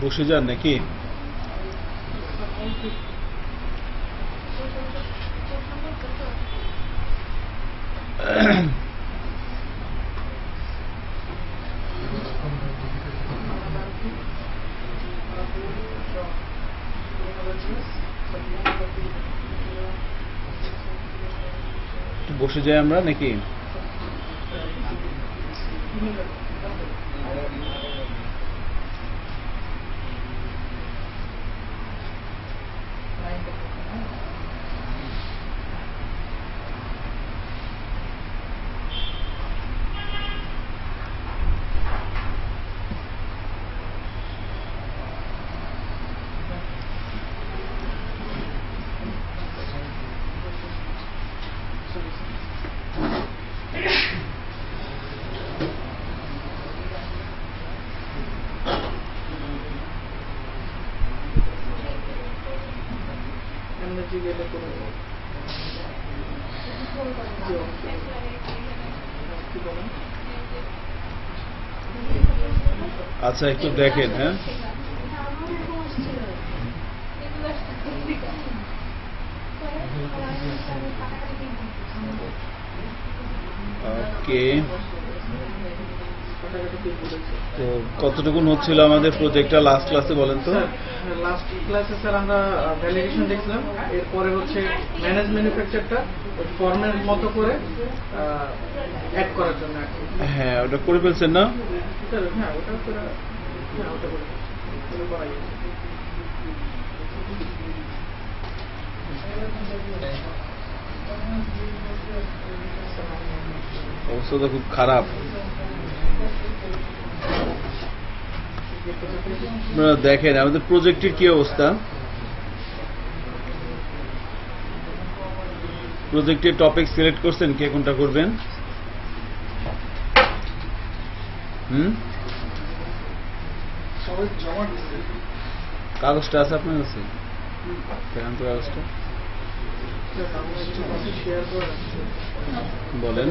বসে যান নাকি? বসে যাই আমরা নাকি? আচ্ছা একটু দেখেন। হ্যাঁ ওকে, তো কতটুকু হচ্ছিল আমাদের প্রজেক্টটা লাস্ট ক্লাসে বলেন তো? লাস্ট ক্লাসে স্যার আমরা ভ্যালিডেশন দেখলাম, এরপরে হচ্ছে ম্যানেজ ম্যানুফ্যাকচারটা ফর্মের মতো করে অ্যাড করার জন্য। হ্যাঁ ওটা করে ফেলছেন না? হ্যাঁ ওটা করে অবস্থাটা খুব খারাপ। দেখেন আমাদের প্রজেক্টের কি অবস্থা। প্রজেক্টের টপিক সিলেক্ট করছেন, কে কোনটা করবেন? কাগজটা আছে আপনার কাছে? কেন তো কাগজটা বলেন।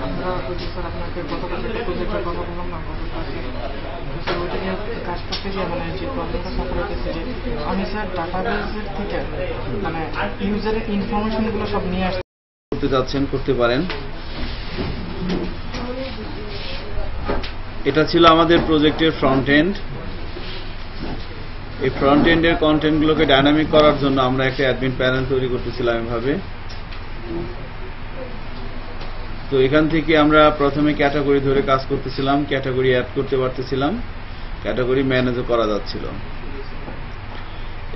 আমরা আপনাকে গতকাল একটা প্রজেক্টের কথা বললাম না, ওইটা নিয়ে কাজ করতে গিয়ে মানে যে প্রবলেমটা সাফার হতেছে যে আমি স্যার ডাটাবেসের থেকে মানে ইউজারের ইনফরমেশনগুলো সব নিয়ে আসতে করতে যাচ্ছেন, করতে পারেন। এটা ছিল আমাদের প্রজেক্টের ফ্রন্ট এন্ড। এই ফ্রন্ট এন্ডের কন্টেন্টগুলোকে ডাইনামিক করার জন্য আমরা একটা অ্যাডমিন প্যানেল তৈরি করতেছিলাম এভাবে। তো এখান থেকে আমরা প্রথমে ক্যাটাগরি ধরে কাজ করতেছিলাম, ক্যাটাগরি অ্যাড করতে পারতেছিলাম, ক্যাটাগরি ম্যানেজও করা যাচ্ছিল।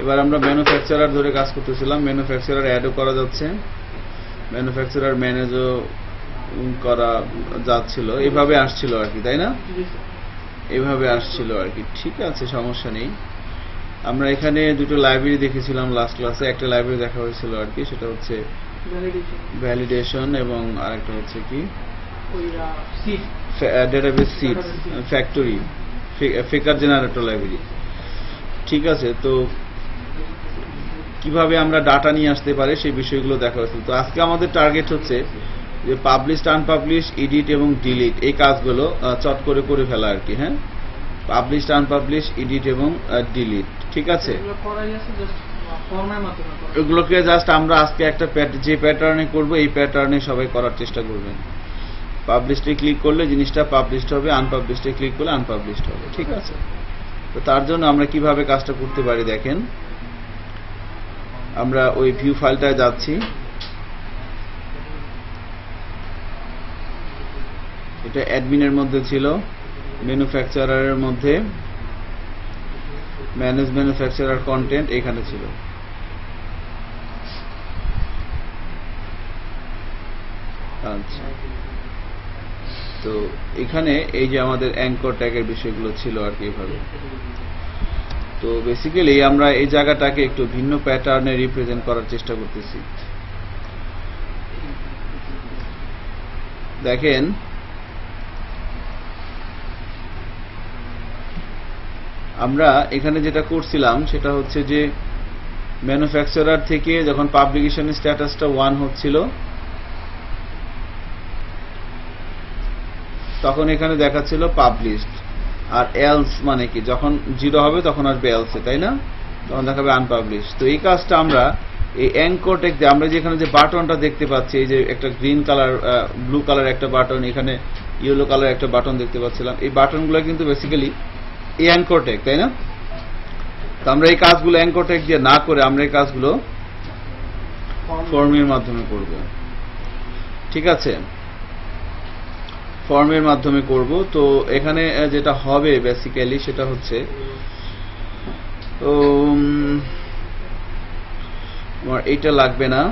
এবার আমরা ম্যানুফ্যাকচারার ধরে কাজ করতেছিলাম, ম্যানুফ্যাকচারার অ্যাডও করা যাচ্ছে, ম্যানুফ্যাকচারার ম্যানেজও করা যাচ্ছিল। এভাবে আসছিল আর কি, তাই না? এভাবে আসছিল আর কি। ঠিক আছে, সমস্যা নেই। আমরা এখানে দুটো লাইব্রেরি দেখেছিলাম লাস্ট ক্লাসে। একটা লাইব্রেরি দেখা হয়েছিল আর কি, সেটা হচ্ছে ভ্যালিডেশন এবং আরেকটা হচ্ছে কি database seeds factory, faker generator library. ঠিক আছে, তো কিভাবে আমরা ডাটা নিয়ে আসতে পারে সেই বিষয়গুলো দেখা হয়েছিল। তো আজকে আমাদের টার্গেট হচ্ছে যে পাবলিশ, আনপাবলিশ, এডিট এবং ডিলিট এই কাজগুলো চট করে করে ফেলা আর কি। হ্যাঁ, পাবলিশ, আনপাবলিশ, এডিট এবং ডিলিট। ঠিক আছে, এগুলোকে জাস্ট আমরা আজকে একটা যে প্যাটার্নে করব এই প্যাটার্নে সবাই করার চেষ্টা করবেন। পাবলিশে ক্লিক করলে জিনিসটা পাবলিশড হবে, আনপাবলিশে ক্লিক করলে আনপাবলিশড হবে। ঠিক আছে, তো তার জন্য আমরা কিভাবে কাজটা করতে পারি দেখেন। আমরা ওই ভিউ ফাইলটায় যাচ্ছি। এটা অ্যাডমিনের মধ্যে ছিল, ম্যানুফ্যাকচারারের মধ্যে ম্যানেজ ম্যানুফ্যাকচারার কন্টেন্ট এখানে ছিল। আচ্ছা, তো এখানে এই যে আমাদের অ্যাঙ্কর ট্যাগের বিষয়গুলো ছিল আর কি এভাবে। তো বেসিক্যালি আমরা এই জায়গাটাকে একটু ভিন্ন প্যাটার্নে রিপ্রেজেন্ট করার চেষ্টা করতেছি। দেখেন আমরা এখানে যেটা করছিলাম সেটা হচ্ছে যে ম্যানুফ্যাকচারার থেকে যখন পাবলিকেশনের স্ট্যাটাসটা 1 হচ্ছিল তখন এখানে দেখাচ্ছিল পাবলিশড, আর এলস মানে কি যখন 0 হবে তখন আসবে এলসে, তাই না? তখন দেখাবে আনপাবলিশড। তো এই কাজটা আমরা এই অ্যাঙ্কর টেক দিয়ে আমরা যেখানে যে বাটনটা দেখতে পাচ্ছি, এই যে একটা গ্রিন কালার ব্লু কালার একটা বাটন, এখানে ইয়েলো কালার একটা বাটন দেখতে পাচ্ছিলাম, এই বাটনগুলো কিন্তু বেসিক্যালি এই অ্যাঙ্কর টেক, তাই না? তো আমরা এই কাজগুলো অ্যাঙ্কর টেক দিয়ে না করে আমরা এই কাজগুলো ফর্মের মাধ্যমে করব। ঠিক আছে, ফর্মের মাধ্যমে করব। তো এখানে যেটা হবে বেসিক্যালি সেটা হচ্ছে আমার এইটা লাগবে না,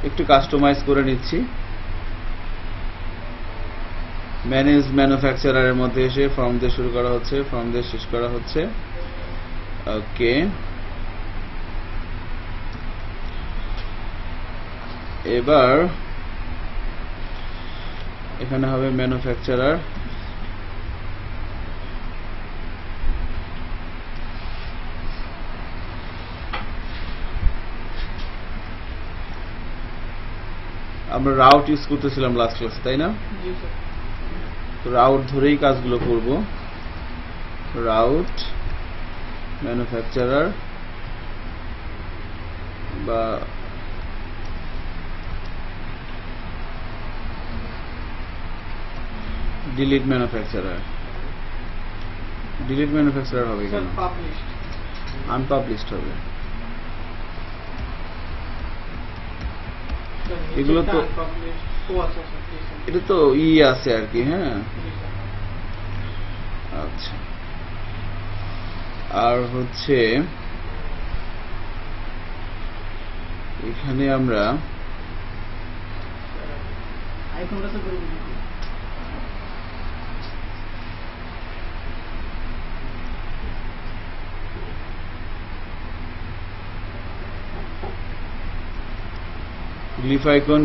একটু কাস্টমাইজ করে নিচ্ছি। ম্যানেজ ম্যানুফ্যাকচারারের মধ্যে এসে ফর্ম দিয়ে শুরু করা হচ্ছে, ফর্ম দিয়ে শেষ করা হচ্ছে। ওকে, এবার এখানে হবে ম্যানুফ্যাকচারার, আমরা রাউট ইউজ করতেছিলাম লাস্ট ক্লাসে, তাই না? তো রাউট ধরেই কাজগুলো করব। রাউট ম্যানুফ্যাকচারার বা ডিলিট ম্যানুফ্যাকচারার, ডিলিট ম্যানুফ্যাকচারার হবে কেন? আনপাবলিশড হবে। এগুলো তো এটা তো আছে আর কি। হ্যাঁ, আচ্ছা। আর হচ্ছে এখানে আমরা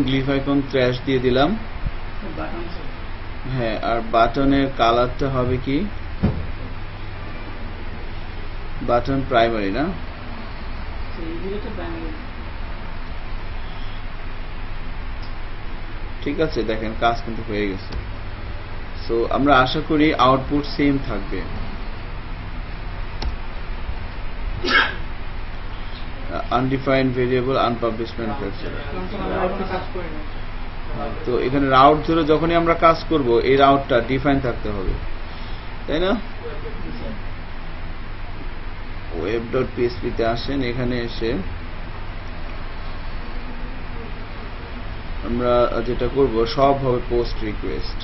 গ্লিফাইকন ট্র্যাশ দিয়ে দিলাম। হ্যাঁ, আর বাটনের কালারটা হবে কি? বাটন প্রাইমারি না? ঠিক আছে, দেখেন কাজ কিন্তু হয়ে গেছে। সো আমরা আশা করি আউটপুট সেম থাকবে। Undefined variable unpublished manufacturer. তো এখানে রাউট ধরে যখনই আমরা কাজ করব এই রাউটটা ডিফাইন থাকতে হবে, তাই না? web.php তে আসেন, এখানে এসে আমরা যেটা করব সব হবে পোস্ট রিকোয়েস্ট।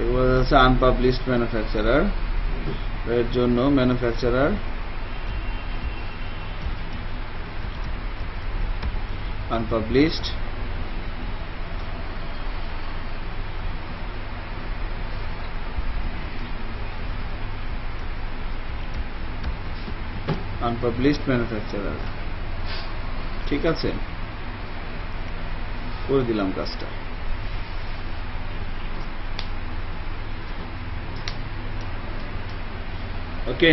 এগুলো হচ্ছে আনপাবলিশড ম্যানুফ্যাকচারার এর জন্য ম্যানুফ্যাকচারার আনপাবলিশড, আনপাবলিশড ম্যানুফ্যাকচারার। ঠিক আছে, করে দিলাম কাজটা। ওকে,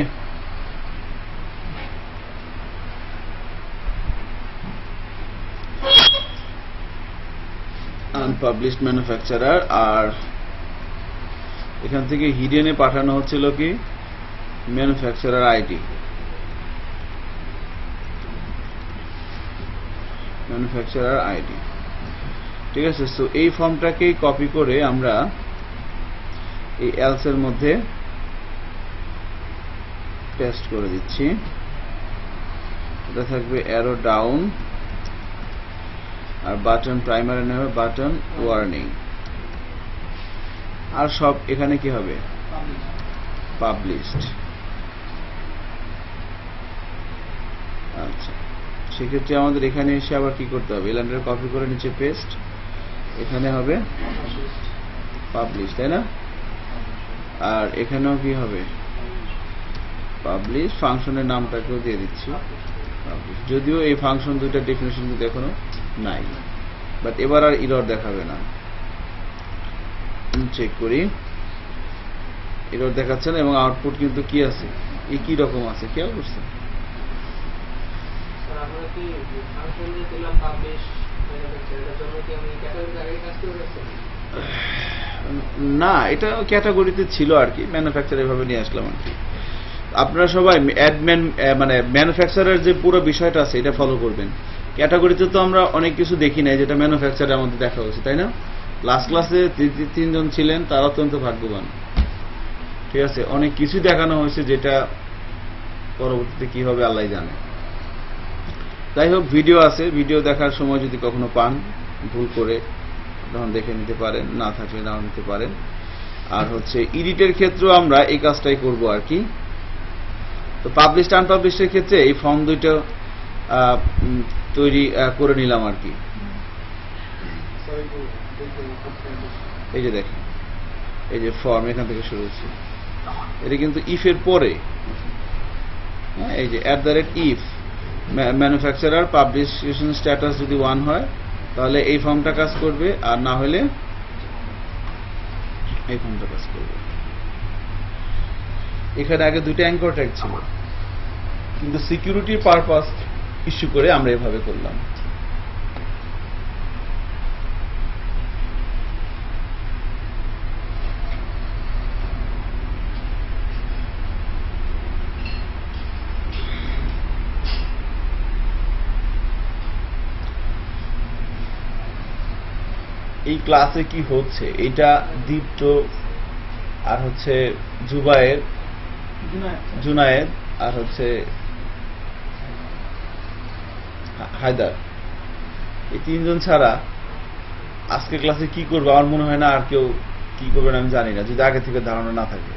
আনপাবলিশড ম্যানুফ্যাকচারার। আর এখান থেকে হিডেনে পাঠানো হচ্ছিল কি ম্যানুফ্যাকচারার আইডি, ম্যানুফ্যাকচারার আইডি। ঠিক আছে, সো এই ফর্মটাকেই কপি করে আমরা এই এলস এর মধ্যে পেস্ট করে দিচ্ছি। এটা থাকবে অ্যারো ডাউন, আর বাটন প্রাইমারি নেবে বাটন ওয়ার্নিং, আর সব এখানে কি হবে পাবলিশড। আচ্ছা, সেক্ষেত্রে আমাদের এখানে এসে আবার কি করতে হবে? এলান্ডার কপি করে নিচে পেস্ট, এখানে হবে পাবলিশ, তাই না? আর এখানেও কি হবে পাবলিশ, ফাংশনের নামটাকেও দিয়ে দিচ্ছি পাবলিশ, যদিও এই ফাংশন দুইটা ডেফিনেশন কিন্তু এখনো নাই, বাট এবার আর এরর দেখাবে না। চেক করি, এরর দেখাচ্ছে না এবং আউটপুট কিন্তু কি আছে, একই রকম আছে, খেয়াল করছেন? না, এটা ক্যাটাগরিতে ছিল আর কি, ম্যানুফ্যাকচার এভাবে নিয়ে আসলাম আর কি। আপনারা সবাই মানে ম্যানুফ্যাকচারের যে পুরো বিষয়টা আছে এটা ফলো করবেন। ক্যাটাগরিতে তো আমরা অনেক কিছু দেখি নাই যেটা ম্যানুফ্যাকচারের আমাদের দেখা হয়েছে, তাই না? লাস্ট ক্লাসে 3 জন ছিলেন, তারা অত্যন্ত ভাগ্যবান, ঠিক আছে? অনেক কিছু দেখানো হয়েছে যেটা পরবর্তীতে কি হবে আল্লাহ জানে। যাই হোক, ভিডিও আছে, ভিডিও দেখার সময় যদি কখনো পান ভুল করে তখন দেখে নিতে পারেন, না থাকলে নাও নিতে পারেন। আর হচ্ছে এডিটের ক্ষেত্রেও আমরা এই কাজটাই করব আর কি। তো পাবলিশ আনপাবলিশের ক্ষেত্রে এই ফর্ম দুইটা তৈরি করে নিলাম আর কি। এই যে দেখেন, এই যে ফর্ম এখান থেকে শুরু হচ্ছে, এটা কিন্তু ইফের পরে, হ্যাঁ, এই যে @if ম্যানুফ্যাকচারার পাবলিকেশন স্ট্যাটাস যদি 1 হয় তাহলে এই ফর্মটা কাজ করবে, আর না হলে এই ফর্মটা কাজ করবে। এখানে আগে দুটো অ্যাঙ্কর ট্যাগ ছিল, কিন্তু সিকিউরিটির পারপাস ইস্যু করে আমরা এভাবে করলাম। এই ক্লাসে কি হচ্ছে, এটা দীপ্ত আর হচ্ছে জুনায়েদ আর হচ্ছে হায়দার, এই 3 জন ছাড়া আজকে ক্লাসে কি করবে আমার মনে হয় না আর কেউ কি করবেন আমি জানি না, যদি আগে থেকে ধারণা না থাকে।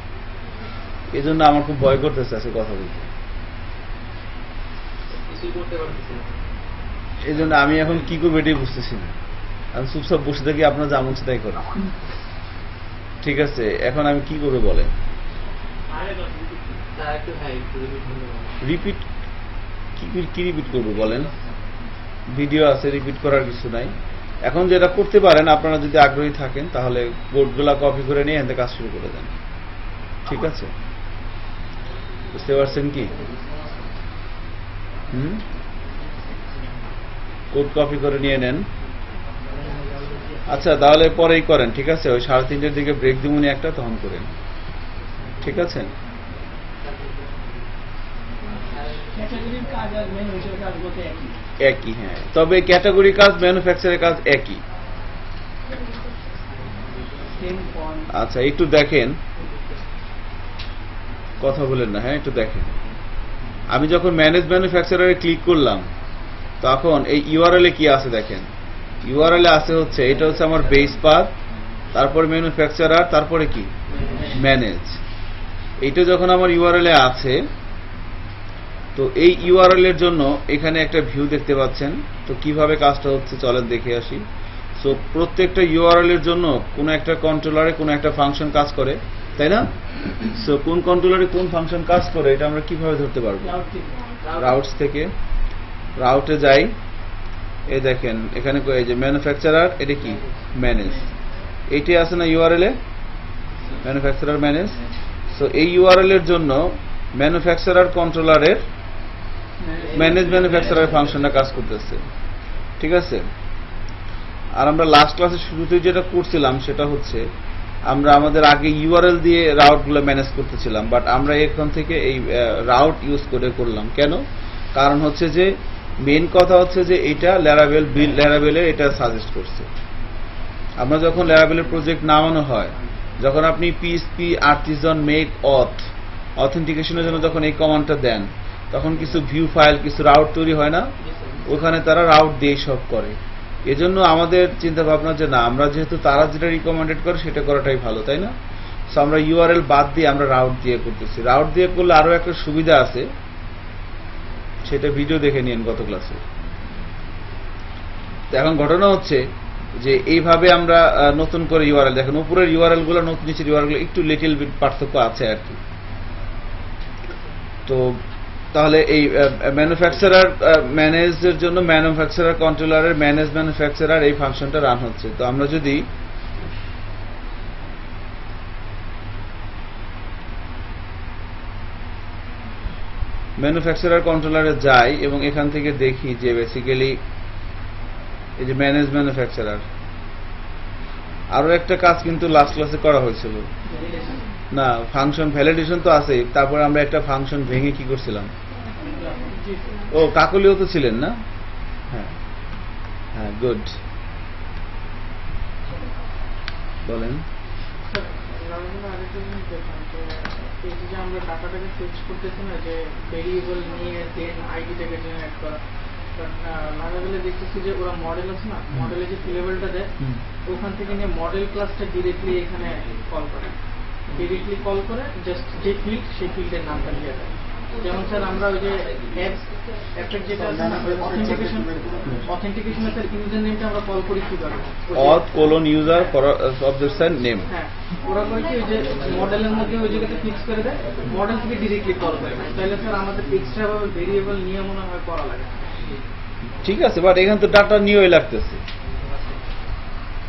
এই জন্য আমার খুব ভয় করতেছে আজকে কথা বলতে। এই জন্য আমি এখন কি করবো এটাই বুঝতেছি না, আমি চুপচাপ বসে থাকি, আপনার যা মন তাই করেন, ঠিক আছে? এখন আমি কি করবো বলেন? রিপিট কি রিপিট করবো বলেন? ভিডিও আছে, রিপিট করার কিছু নাই। এখন যেটা করতে পারেন, আপনারা যদি আগ্রহী থাকেন তাহলে কোডগুলা কপি করে নিয়ে এখানে কাজ শুরু করে দেন, ঠিক আছে? বুঝতে পারছেন কি? কোড কপি করে নিয়ে নেন। আচ্ছা, তাহলে পরেই করেন, ঠিক আছে? ওই 3:30টার দিকে ব্রেক দিবনি একটা, তখন করেন, ঠিক আছে? একই, হ্যাঁ, তবে ক্যাটাগরি কাজ ম্যানুফ্যাকচারের কাজ একই। আচ্ছা, একটু দেখেন, কথা বলেন না, হ্যাঁ, একটু দেখেন। আমি যখন ম্যানেজ ম্যানুফ্যাকচারারে ক্লিক করলাম তখন এই ইউআরএল এ কি আছে দেখেন। ইউআরএল এ আছে হচ্ছে, এটা হচ্ছে আমার বেস পাথ, তারপর ম্যানুফ্যাকচারার, তারপরে কি ম্যানেজ। এইটা যখন আমার ইউআরএল এ আছে, তো এই ইউআরএল এর জন্য এখানে একটা ভিউ দেখতে পাচ্ছেন। তো কিভাবে কাজটা হচ্ছে চলেন দেখে আসি। সো প্রত্যেকটা ইউআরএল এর জন্য কোন একটা কন্ট্রোলারে কোন একটা ফাংশন কাজ করে, তাই না? সো কোন কন্ট্রোলারে কোন ফাংশন কাজ করে এটা আমরা কিভাবে ধরতে পারবো? রাউটস থেকে রাউটে যাই, এই দেখেন এখানে এই যে ম্যানুফ্যাকচারার, এটা কি ম্যানেজ, এইটাই আছে না ইউআরএল এ, ম্যানুফ্যাকচারার ম্যানেজ। সো এই ইউআরএল এর জন্য ম্যানুফ্যাকচারার কন্ট্রোলারের ম্যানেজ ম্যানুফ্যাকচারার ফাংশনটা কাজ করতেছে, ঠিক আছে? আর আমরা লাস্ট ক্লাসের শুরুতে যেটা করছিলাম সেটা হচ্ছে আমরা আমাদের আগে ইউআরএল দিয়ে রাউটগুলো ম্যানেজ করতেছিলাম, বাট আমরা এখান থেকে এই রাউট ইউজ করে করলাম। কেন? কারণ হচ্ছে যে মেইন কথা হচ্ছে যে এটা ল্যারাভেল ল্যারাভেলে এটা সাজেস্ট করছে। আমরা যখন ল্যারাভেলের প্রজেক্ট নামানো হয়, যখন আপনি পিএইচপি আর্টিজান মেক অথেন্টিকেশনের জন্য যখন এই কমান্ডটা দেন, তখন কিছু ভিউ ফাইল, কিছু রাউট তৈরি হয় না, ওখানে তারা রাউট দিয়ে সব করে। এজন্য আমাদের চিন্তা ভাবনা যে না, আমরা যেহেতু তারা যেটা রিকমেন্ডেড করে সেটা করাটাই ভালো, তাই না? সো আমরা ইউআরএল বাদ দিয়ে আমরা রাউট দিয়ে করতেছি। রাউট দিয়ে করলে আরো একটা সুবিধা আছে, সেটা ভিডিও দেখে নিন গত ক্লাসে। তো এখন ঘটনা হচ্ছে যে এইভাবে আমরা নতুন করে ইউআরএল দেখেন, উপরের ইউআরএল গুলো নতুন নিচের ইউআরএল গুলো একটু লিটল বিট পার্থক্য আছে আর কি। তো তাহলে এই ম্যানুফ্যাকচারার ম্যানেজের জন্য ম্যানুফ্যাকচারার কন্ট্রোলারের ম্যানেজ ম্যানুফ্যাকচারার এই ফাংশনটা রান হচ্ছে। তো আমরা যদি ম্যানুফ্যাকচারার কন্ট্রোলারে যাই এবং এখান থেকে দেখি যে বেসিক্যালি এই যে ম্যানেজ ম্যানুফ্যাকচারার আরো একটা কাজ কিন্তু লাস্ট ক্লাসে করা হয়েছিল না, ফাংশন ভ্যালিডেশন তো আছে, তারপরে আমরা একটা ফাংশন ভেঙে কি করছিলাম, ও কাকলিও তো ছিলেন না? হ্যাঁ হ্যাঁ, গুড, বলেন। আমরা টাকাটাকে সুইচ করতেছি না, যে ভেরিয়েবল নিয়ে দেন আইডিটাকে জেনারেট করা, লাগাবেলে দেখতেছি যে ওরা মডেল আছে না, মডেলে যে লেভেলটা দেয় ওখান থেকে নিয়ে মডেল ক্লাসটা ডিরেক্টলি এখানে কল করে, ডিরেক্টলি কল করে জাস্ট যে ফিল্ড সেই ফিল্ডের নামটা দিয়ে দেয়। যেমন স্যার আমরা ওই যে এফেক্ট যেটা আছে না, অথেন্টিকেশন এর ইউজার নেমটা আমরা কল করি কিভাবে, auth colon user for of the same name। হ্যাঁ, ওরা করে কি ওই যে মডেলের মধ্যে ওই জায়গাতে ফিক্স করে দেয়, মডেল থেকে ডিরেক্টলি কল করে। তাহলে স্যার আমাদের এক্সট্রা ভাবে ভেরিয়েবল নিয়ে মনে হয় করা লাগে। ঠিক আছে, বাট এখানে তো ডাটা নিয়েই লাগতেছে,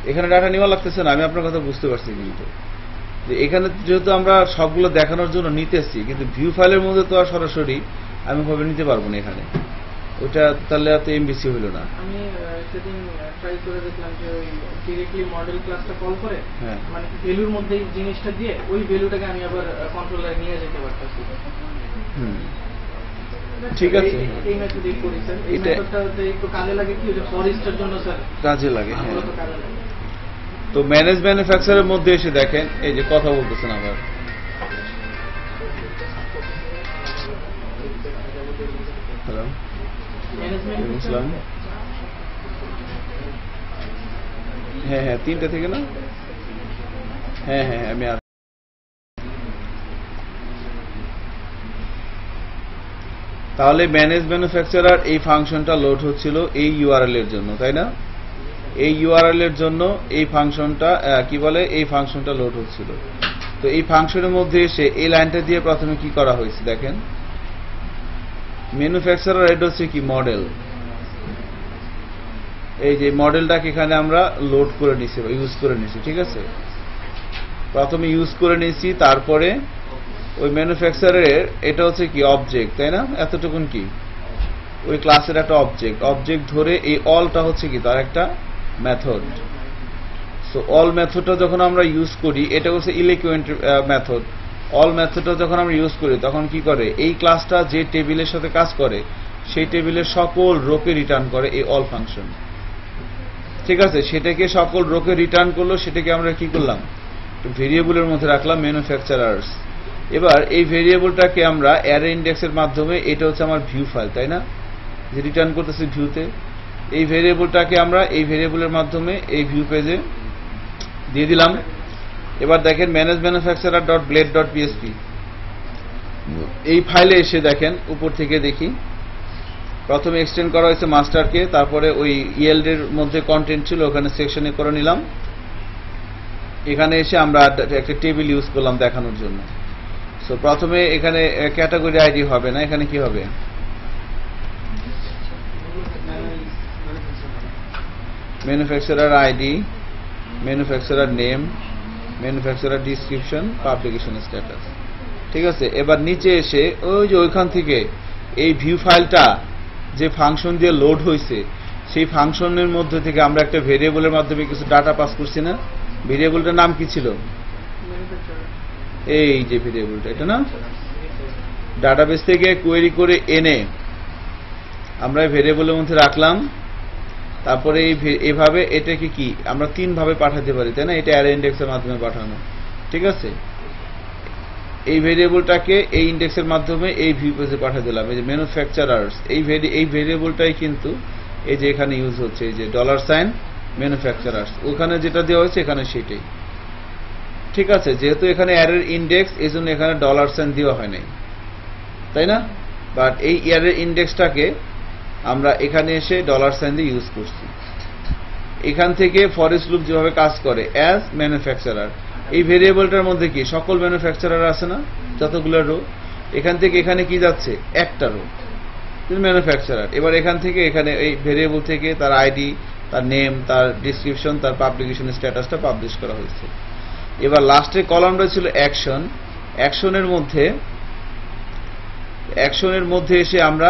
এখানে ডাটা নেওয়া লাগতেছে না। আমি আপনার কথা বুঝতে পারছি, কিন্তু যে এখানে যেহেতু আমরা সবগুলো দেখানোর জন্য নিতেছি, কিন্তু ভিউ ফাইলের মধ্যে তো আর সরাসরি আমি ভাবে নিতে পারবো না এখানে, ওটা তাহলে এত এমবিসি হইল না। আমি সেদিন ট্রাই করে দেখলাম যে ওই ডিরেক্টলি মডেল ক্লাসটা কল করে, মানে ভ্যালুর মধ্যে জিনিসটা দিয়ে ওই ভ্যালুটাকে আমি আবার কন্ট্রোলারে নিয়ে যেতে পারতেছি। ঠিক আছে, এই মেথডেই করি স্যার। এই মেথডটাতে একটু কাজে লাগে কি, যে ফরেস্টের জন্য স্যার কাজে লাগে। হ্যাঁ, কাজে লাগে। তো ম্যানেজ ম্যানুফ্যাকচারের মধ্যে এসে দেখেন এই যে কথা বলতেছেন আবার, হ্যালো ইসলাম, হ্যাঁ হ্যাঁ 3টা থেকে না, হ্যাঁ হ্যাঁ আমি তাহলে ম্যানেজ ম্যানুফ্যাকচারার এই ফাংশনটা লোড হচ্ছিল এই ইউআরএল এর জন্য, তাই না? এই ইউআরএল এর জন্য এই ফাংশনটা কি বলে, এই ফাংশনটা লোড হচ্ছিল। তো এই ফাংশনের মধ্যে এসে এই লাইনটা দিয়ে প্রথমে কি করা হয়েছে দেখেন, ম্যানুফ্যাকচারার এটা হচ্ছে কি মডেল, এই যে মডেলটাকে এখানে আমরা লোড করে নিছি বা ইউজ করে নিছি। ঠিক আছে, প্রথমে ইউজ করে নিছি, তারপরে ওই ম্যানুফ্যাকচারারের এটা হচ্ছে কি অবজেক্ট, তাই না? এতটুকুন কি ওই ক্লাসের একটা অবজেক্ট, অবজেক্ট ধরে এই অলটা হচ্ছে কি তার একটা মেথড। সো অল মেথডটা যখন আমরা ইউজ করি, এটা হচ্ছে ইলেকুয়েন্ট মেথড। অল মেথডটা যখন আমরা ইউজ করি তখন কি করে, এই ক্লাসটা যে টেবিলের সাথে কাজ করে সেই টেবিলের সকল রোকে রিটার্ন করে এই অল ফাংশন। ঠিক আছে, সেটাকে সকল রোকে রিটার্ন করলো, সেটাকে আমরা কি করলাম, ভেরিয়েবলের মধ্যে রাখলাম ম্যানুফ্যাকচারার্স। এবার এই ভেরিয়েবলটাকে আমরা অ্যারে ইন্ডেক্সের মাধ্যমে, এটা হচ্ছে আমার ভিউ ফাইল, তাই না, যে রিটার্ন করতেছি ভিউতে, এই ভেরিয়েবলটাকে আমরা এই ভেরিয়েবলের মাধ্যমে এই ভিউ পেজে দিয়ে দিলাম। এবার দেখেন manage manufacturer dot blade dot PSP, এই ফাইলে এসে দেখেন উপর থেকে দেখি, প্রথমে এক্সটেন্ড করা হয়েছে মাস্টারকে, তারপরে ওই ইএলডি এর মধ্যে কন্টেন্ট ছিল ওখানে সেকশনে করে নিলাম। এখানে এসে আমরা একটা টেবিল ইউজ করলাম দেখানোর জন্য। সো প্রথমে এখানে ক্যাটাগরি আইডি হবে না, এখানে কি হবে, manufacturer ID, manufacturer name, manufacturer description, publication status. ঠিক আছে, এবার নিচে এসে ওই যে ওইখান থেকে এই ভিউ ফাইলটা যে ফাংশন দিয়ে লোড হয়েছে সেই ফাংশনের মধ্যে থেকে আমরা একটা ভেরিয়েবলের মাধ্যমে কিছু ডাটা পাস করছি না। ভেরিয়েবলটার নাম কি ছিল, এই যে ভেরিয়েবলটা, এটা না, ডাটাবেস থেকে কোয়েরি করে এনে আমরা ভেরিয়েবলের মধ্যে রাখলাম। তারপরে এইভাবে এটাকে কি আমরা 3 ভাবে পাঠাতে পারি, তাই না? এটা অ্যারে ইন্ডেক্সের মাধ্যমে পাঠানো। ঠিক আছে, এই ভেরিয়েবলটাকে এই ইন্ডেক্সের মাধ্যমে এই ভিউ পেজে পাঠিয়ে দিলাম। এই যে ম্যানুফ্যাকচারার্স, এই ভেরিয়েবলটাই কিন্তু এই যে এখানে ইউজ হচ্ছে, এই যে $, ম্যানুফ্যাকচারার্স, ওখানে যেটা দেওয়া হয়েছে এখানে সেটাই। ঠিক আছে, যেহেতু এখানে অ্যারের ইন্ডেক্স, এই জন্য এখানে $, দেওয়া হয় নাই, তাই না? বাট এই অ্যারের ইন্ডেক্সটাকে আমরা এখানে এসে $, দিয়ে ইউজ করছি। এখান থেকে ফর ইচ লুপ যেভাবে কাজ করে অ্যাজ ম্যানুফ্যাকচারার, এই ভেরিয়েবলটার মধ্যে কি সকল ম্যানুফ্যাকচারার আছে না, যতগুলো রো, এখান থেকে এখানে কি যাচ্ছে একটা রো ম্যানুফ্যাকচারার। এবার এখান থেকে এখানে এই ভেরিয়েবল থেকে তার আইডি, তার নেম, তার ডিসক্রিপশন, তার পাবলিকেশন স্ট্যাটাসটা পাবলিশ করা হয়েছে। এবার লাস্টে কলামটা ছিল অ্যাকশন। অ্যাকশনের মধ্যে এসে আমরা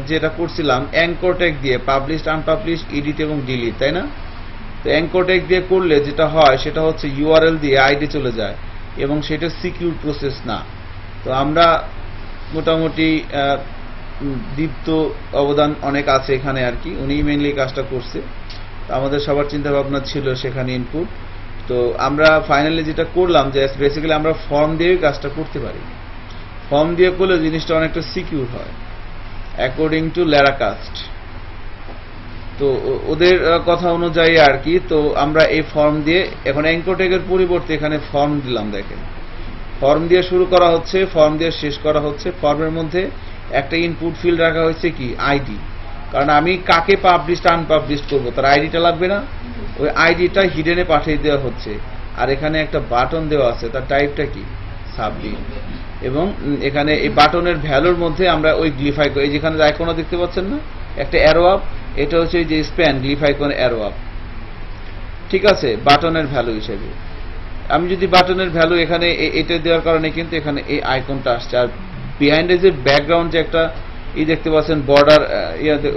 যেটা করছিলাম অ্যাঙ্কর ট্যাগ দিয়ে পাবলিশড, আনপাবলিশ, এডিট এবং ডিলিট, তাই না? তো অ্যাঙ্কর ট্যাগ দিয়ে করলে যেটা হয় সেটা হচ্ছে ইউআরএল দিয়ে আইডি চলে যায় এবং সেটা সিকিউর প্রসেস না। তো আমরা মোটামুটি দীপ্ত অবদান অনেক আছে এখানে আর কি, উনি মেইনলি কাজটা করছে। আমাদের সবার চিন্তা ভাবনা ছিল সেখানে ইনপুট। তো আমরা ফাইনালি যেটা করলাম যে বেসিক্যালি আমরা ফর্ম দিয়ে কাজটা করতে পারি। ফর্ম দিয়ে করলে জিনিসটা অনেকটা সিকিউর হয় অ্যাকর্ডিং টু ল্যারাকাস্ট। তো ওদের কথা অনুযায়ী আর কি। তো আমরা এই ফর্ম দিয়ে এখন অ্যাঙ্কর ট্যাগের পরিবর্তে এখানে ফর্ম দিলাম। দেখেন ফর্ম দিয়ে শুরু করা হচ্ছে, ফর্ম দিয়ে শেষ করা হচ্ছে। ফর্মের মধ্যে একটা ইনপুট ফিল্ড রাখা হয়েছে কি আইডি, কারণ আমি কাকে পাবলিশ আনপাবলিশ করবো তার আইডিটা লাগবে না, ওই আইডিটা হিডেনে পাঠিয়ে দেওয়া হচ্ছে। আর এখানে একটা বাটন দেওয়া আছে, তার টাইপটা কি সাবমিট। এবং এখানে এই বাটনের ভ্যালুর মধ্যে আমরা ওই গ্লিফাই করি, যেখানে আইকনটা দেখতে পাচ্ছেন না একটা অ্যারো আপ, এটা হচ্ছে যে স্প্যান গ্লিফাইকন অ্যারো আপ, ঠিক আছে, বাটনের ভ্যালু হিসেবে। আমি যদি বাটনের ভ্যালু এখানে এটা দেওয়ার কারণে কিন্তু এখানে এই আইকনটা আসছে। আর বিহাইন্ড যে ব্যাকগ্রাউন্ড যে একটা দেখতে পাচ্ছেন বর্ডার,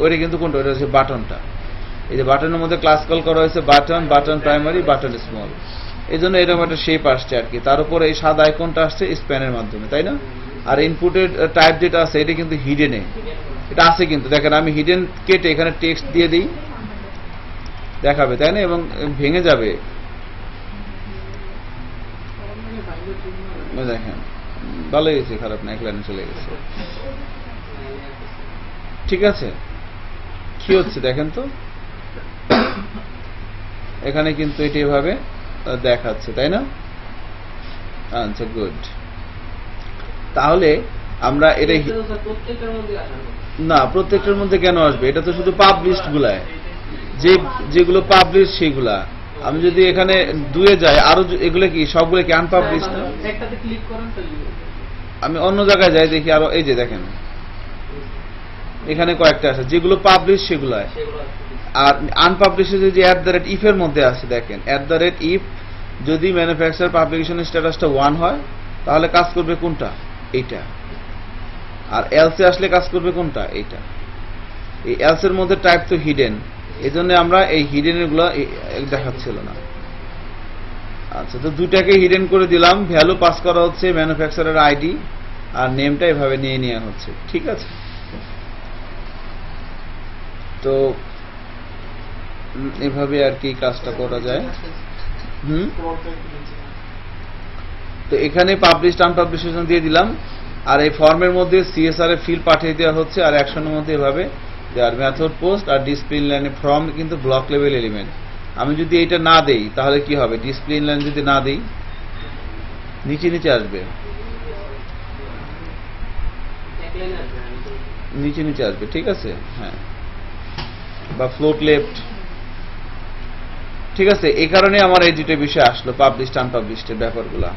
ওইটা কিন্তু কোনটা, ওইটা হচ্ছে বাটনটা। এই যে বাটনের মধ্যে ক্লাস কল করা হয়েছে button, button primary, button small, এই জন্য এরকম একটা শেপ আসছে আর কি। তার উপরে এই সাদা আইকনটা আসছে স্প্যানের মাধ্যমে, তাই না? আর ইনপুটের টাইপ যেটা আছে এটা কিন্তু হিডেনে, এটা আছে কিন্তু দেখেন আমি হিডেন কেটে এখানে টেক্সট দিয়ে দিই, দেখাবে তাই না, এবং ভেঙে যাবে। দেখেন ভালো গেছে, খারাপ না, এক লাইনে চলে গেছে, ঠিক আছে। কি হচ্ছে দেখেন তো, এখানে কিন্তু এটা এভাবে দেখাচ্ছে, তাই না? আচ্ছা গুড। তাহলে আমরা এটা না প্রত্যেকটার মধ্যে কেন আসবে, এটা তো শুধু পাবলিশড গুলায়, যেগুলো পাবলিশ সেগুলা। আমি যদি এখানে দুয়ে যাই আরো এগুলো কি সবগুলো কি আনপাবলিশ না? আমি অন্য জায়গায় যাই দেখি আরো, এই যে দেখেন এখানে কয়েকটা আছে যেগুলো পাবলিশ সেগুলায়। আর আনপাবলিশ যদি @if এর মধ্যে আছে, দেখেন @if যদি ম্যানুফ্যাকচারার পাবলিকেশন স্ট্যাটাসটা 1 হয় তাহলে কাজ করবে কোনটা, এইটা। আর এলসে আসলে কাজ করবে কোনটা, এইটা। এই এলস এর মধ্যে টাইপ তো হিডেন, এই জন্য আমরা এই হিডেন গুলো দেখাচ্ছিল না। আচ্ছা, তো দুটাকে হিডেন করে দিলাম। ভ্যালু পাস করা হচ্ছে ম্যানুফ্যাকচারার আইডি, আর নেমটা এভাবে নিয়ে নেওয়া হচ্ছে, ঠিক আছে। তো এভাবে আর কি কাজটা করা যায়। তো এখানে পাবলিশড আনপাবলিশড দিয়ে দিলাম। আর এই ফর্মের মধ্যে সিএসআর এর ফিল্ড পাঠিয়ে দেওয়া হচ্ছে। আর অ্যাকশনের মধ্যে এভাবে দেওয়ার মেথড পোস্ট আর ডিসপ্লে লাইনে ফ্রম কিন্তু ব্লক লেভেল এলিমেন্ট। আমি যদি এটা না দেই তাহলে কি হবে, ডিসপ্লে লাইন যদি না দেই নিচে নিচে আসবে, নিচে নিচে আসবে, ঠিক আছে। হ্যাঁ, বা ফ্লোট লেফট, ঠিক আছে। এই কারণে আমার এই দুটো বিষয় আসলো, পাবলিশড আনপাবলিশড ব্যাপারগুলা।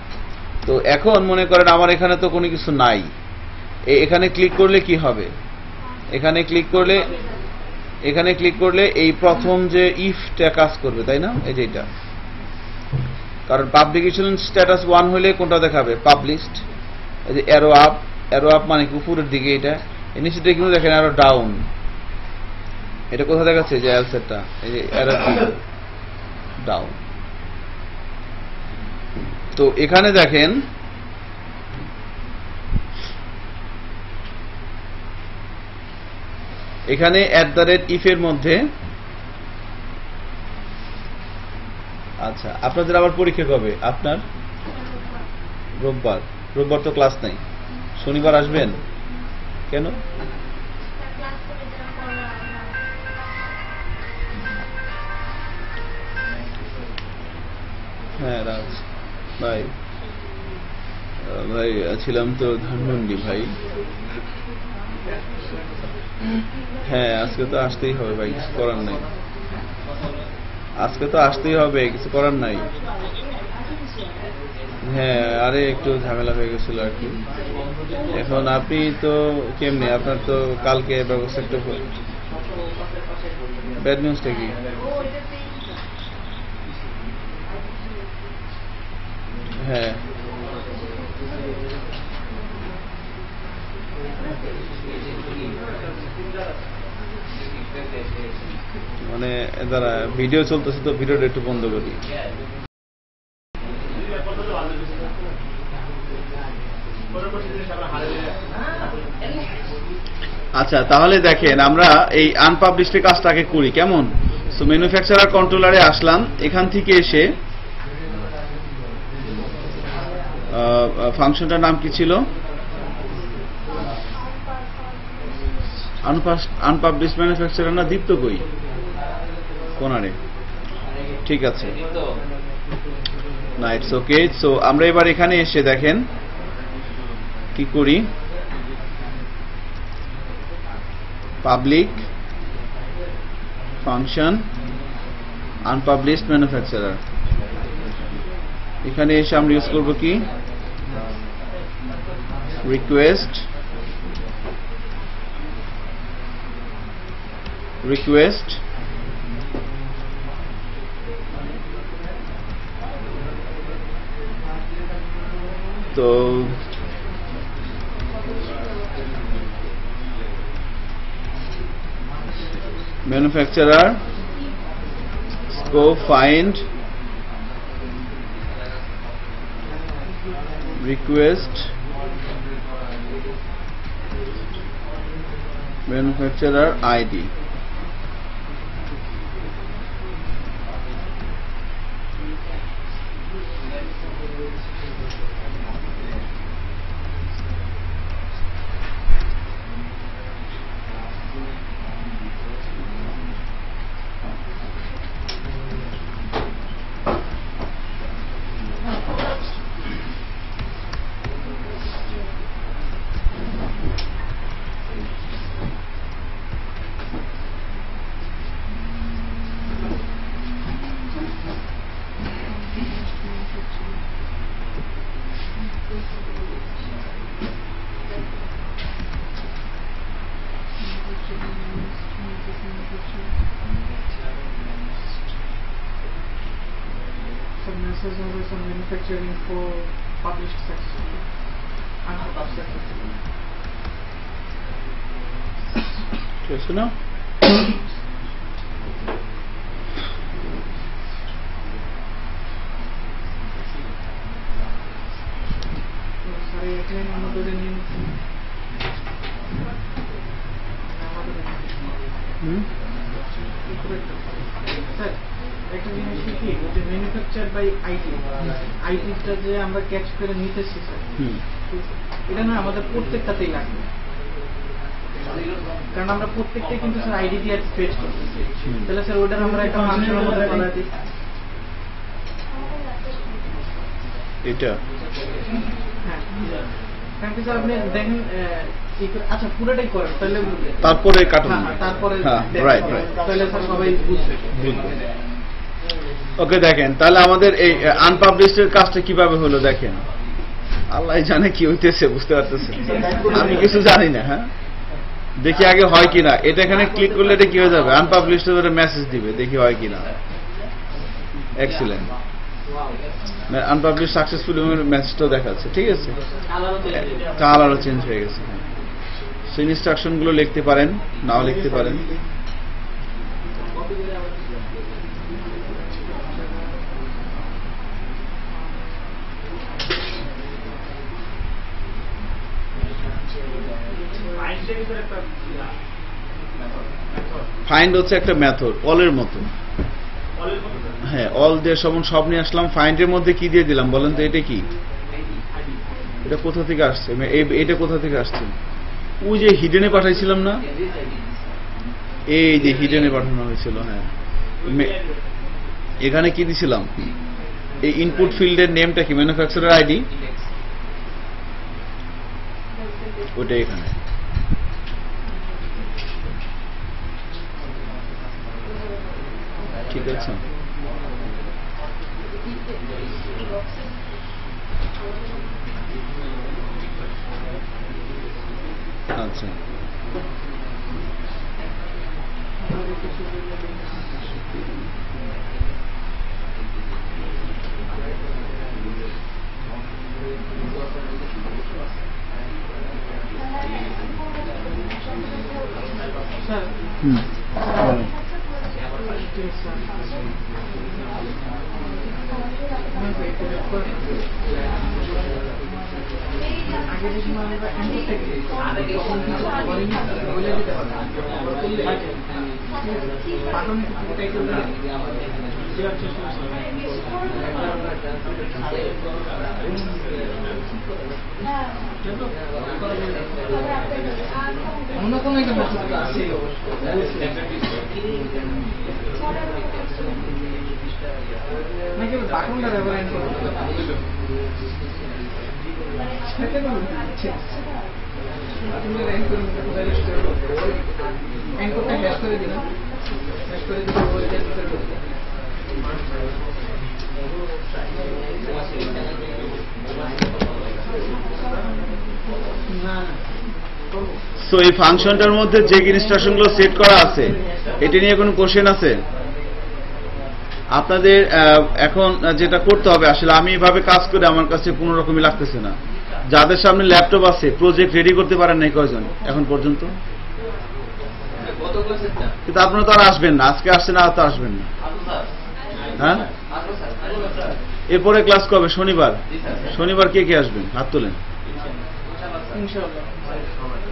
তো এখন মনে করেন আমার এখানে তো কোনো কিছু নাই, এখানে ক্লিক করলে কি হবে, এখানে ক্লিক করলে এই প্রথম যে ইফটা কাজ করবে, তাই না, এই যে এটা। কারণ পাবলিকেশন স্ট্যাটাস 1 হলে কোনটা দেখাবে, পাবলিশড। এই যে অ্যারো আপ মানে কি উপরের দিকে, এটা নিচেটা কিন্তু দেখেন অ্যারো ডাউন, এটা কোথায় দেখাচ্ছে, যে এলসেটটা, এই যে অ্যারো ডাউন। তো এখানে দেখেন এখানে @if এর মধ্যে, আচ্ছা আপনাদের আবার পরীক্ষা কবে, আপনার রোববার তো ক্লাস নাই, শনিবার আসবেন কেন? হ্যাঁ রাজ ভাই, ছিলাম তো ধানমন্ডি ভাই। হ্যাঁ আজকে তো আসতেই হবে ভাই, কিছু করার নাই। আজকে তো আসতেই হবে, কিছু করার নাই। হ্যাঁ, আরে একটু ঝামেলা হয়ে গেছিল আর কি। এখন আপনি তো কেমনে, আপনার তো কালকে ব্যবস্থা একটু। ব্যাড নিউজটা কি? হ্যাঁ, মানে যারা ভিডিও চলতেছে তো ভিডিওটা একটু বন্ধ করি। আচ্ছা, তাহলে দেখেন আমরা এই আনপাবলিশড কাজটাকে করি কেমন। সো ম্যানুফ্যাকচারার কন্ট্রোলারে আসলাম, এখান থেকে এসে ফাংশনটার নাম কি ছিল? আনপাবলিশড ম্যানুফ্যাকচারার না? দীপ্ত কই কোনারে? ঠিক আছে, না ইটস ওকে। সো আমরা এবার এখানে এসে দেখেন কি করি। পাবলিক ফাংশন আনপাবলিশড ম্যানুফ্যাকচারার, এখানে এসে আমরা ইউজ করব কি? রিকোয়েস্ট তো manufacturer scope find request manufacturer ID. Message over some manufacturing for published successfully, unpublished successfully. Yes or no? Sorry, again, another name. Sir, একটা জিনিস কি, যে ম্যানুফ্যাকচার বাই আইটিটা যে আমরা ক্যাচ করে নিতেছি স্যার, এটা না আমাদের প্রত্যেকটাতেই লাগবে, কারণ আমরা প্রত্যেকটাই কিন্তু স্যার আইডি দিয়ে ফেচ করতেছি। তাহলে স্যার ওটার আমরা একটা ফাংশনের মধ্যে বলা দিই এটা। হ্যাঁ, কারণ কি স্যার আপনি দেখেন, আচ্ছা পুরোটাই করেন তাহলে তারপরে কাটুন। তারপরে রাইট, তাহলে স্যার সবাই বুঝবে। ওকে, দেখেন তাহলে আমাদের এই আনপাবলিশড কাজটা কিভাবে হলো দেখেন। আল্লাহ জানে কি হইতেছে, বুঝতে পারতেছে, আমি কিছু জানি না। হ্যাঁ, দেখি আগে হয় কিনা। এটা এখানে ক্লিক করলে এটা কি হয়ে যাবে? আনপাবলিশড এর মেসেজ দিবে, দেখি হয় কিনা। এক্সিলেন্ট, আনপাবলিশ সাকসেসফুল মেসেজটাও দেখাচ্ছে। ঠিক আছে, কালারও চেঞ্জ হয়ে গেছে। সেই ইনস্ট্রাকশন গুলো লিখতে পারেন, নাও লিখতে পারেন। ফাইন্ড হচ্ছে একটা মেথড, অলের মতো। হ্যাঁ, অল দিয়ে সব নিয়ে আসলাম। ফাইন্ডের মধ্যে কি দিয়ে দিলাম বলেন তো? এটা কি? এটা কোথা থেকে আসছে? এটা কোথা থেকে আসছে? ওই যে হিডেনে পাঠাইছিলাম না, এই যে হিডেনে পাঠানো হয়েছিল। হ্যাঁ, এখানে কি দিছিলাম? এই ইনপুট ফিল্ডের নেমটা কি? ম্যানুফ্যাকচারার আইডি, ওটা এখানে। ঠিক আছে, আচ্ছা স্যার আগে যদি আমরা এন্ড থেকে তখন কিছু করিনি বলে দিতে পারি পাঠন ওটাই করতে অন্য কোনো একটা মেথড আছে নাকি বাটনটা ব্যবহার করতে সেটা কোনো বাটনটা অ্যাঙ্করটা হ্যাশ করে দিলাম হ্যাশ করে দিলে বলে দিয়ে ভিতরে করতে না সো এই ফাংশনটার মধ্যে যে ইনস্ট্রাকশনগুলো সেট করা আছে এটা নিয়ে কোনো কোশ্চেন আছে আপনাদের? এখন যেটা করতে হবে আসলে আমি এভাবে কাজ করে আমার কাছে কোনো রকমই লাগতেছে না। যাদের সামনে ল্যাপটপ আছে প্রজেক্ট রেডি করতে পারেন নাই কয়জন এখন পর্যন্ত? কিন্তু আপনারা তো আর আসবেন না, আজকে আসছেন আর তো আসবেন না। হ্যাঁ, এরপরে ক্লাস কবে? শনিবার। শনিবার কে কে আসবেন? হাত তোলেন।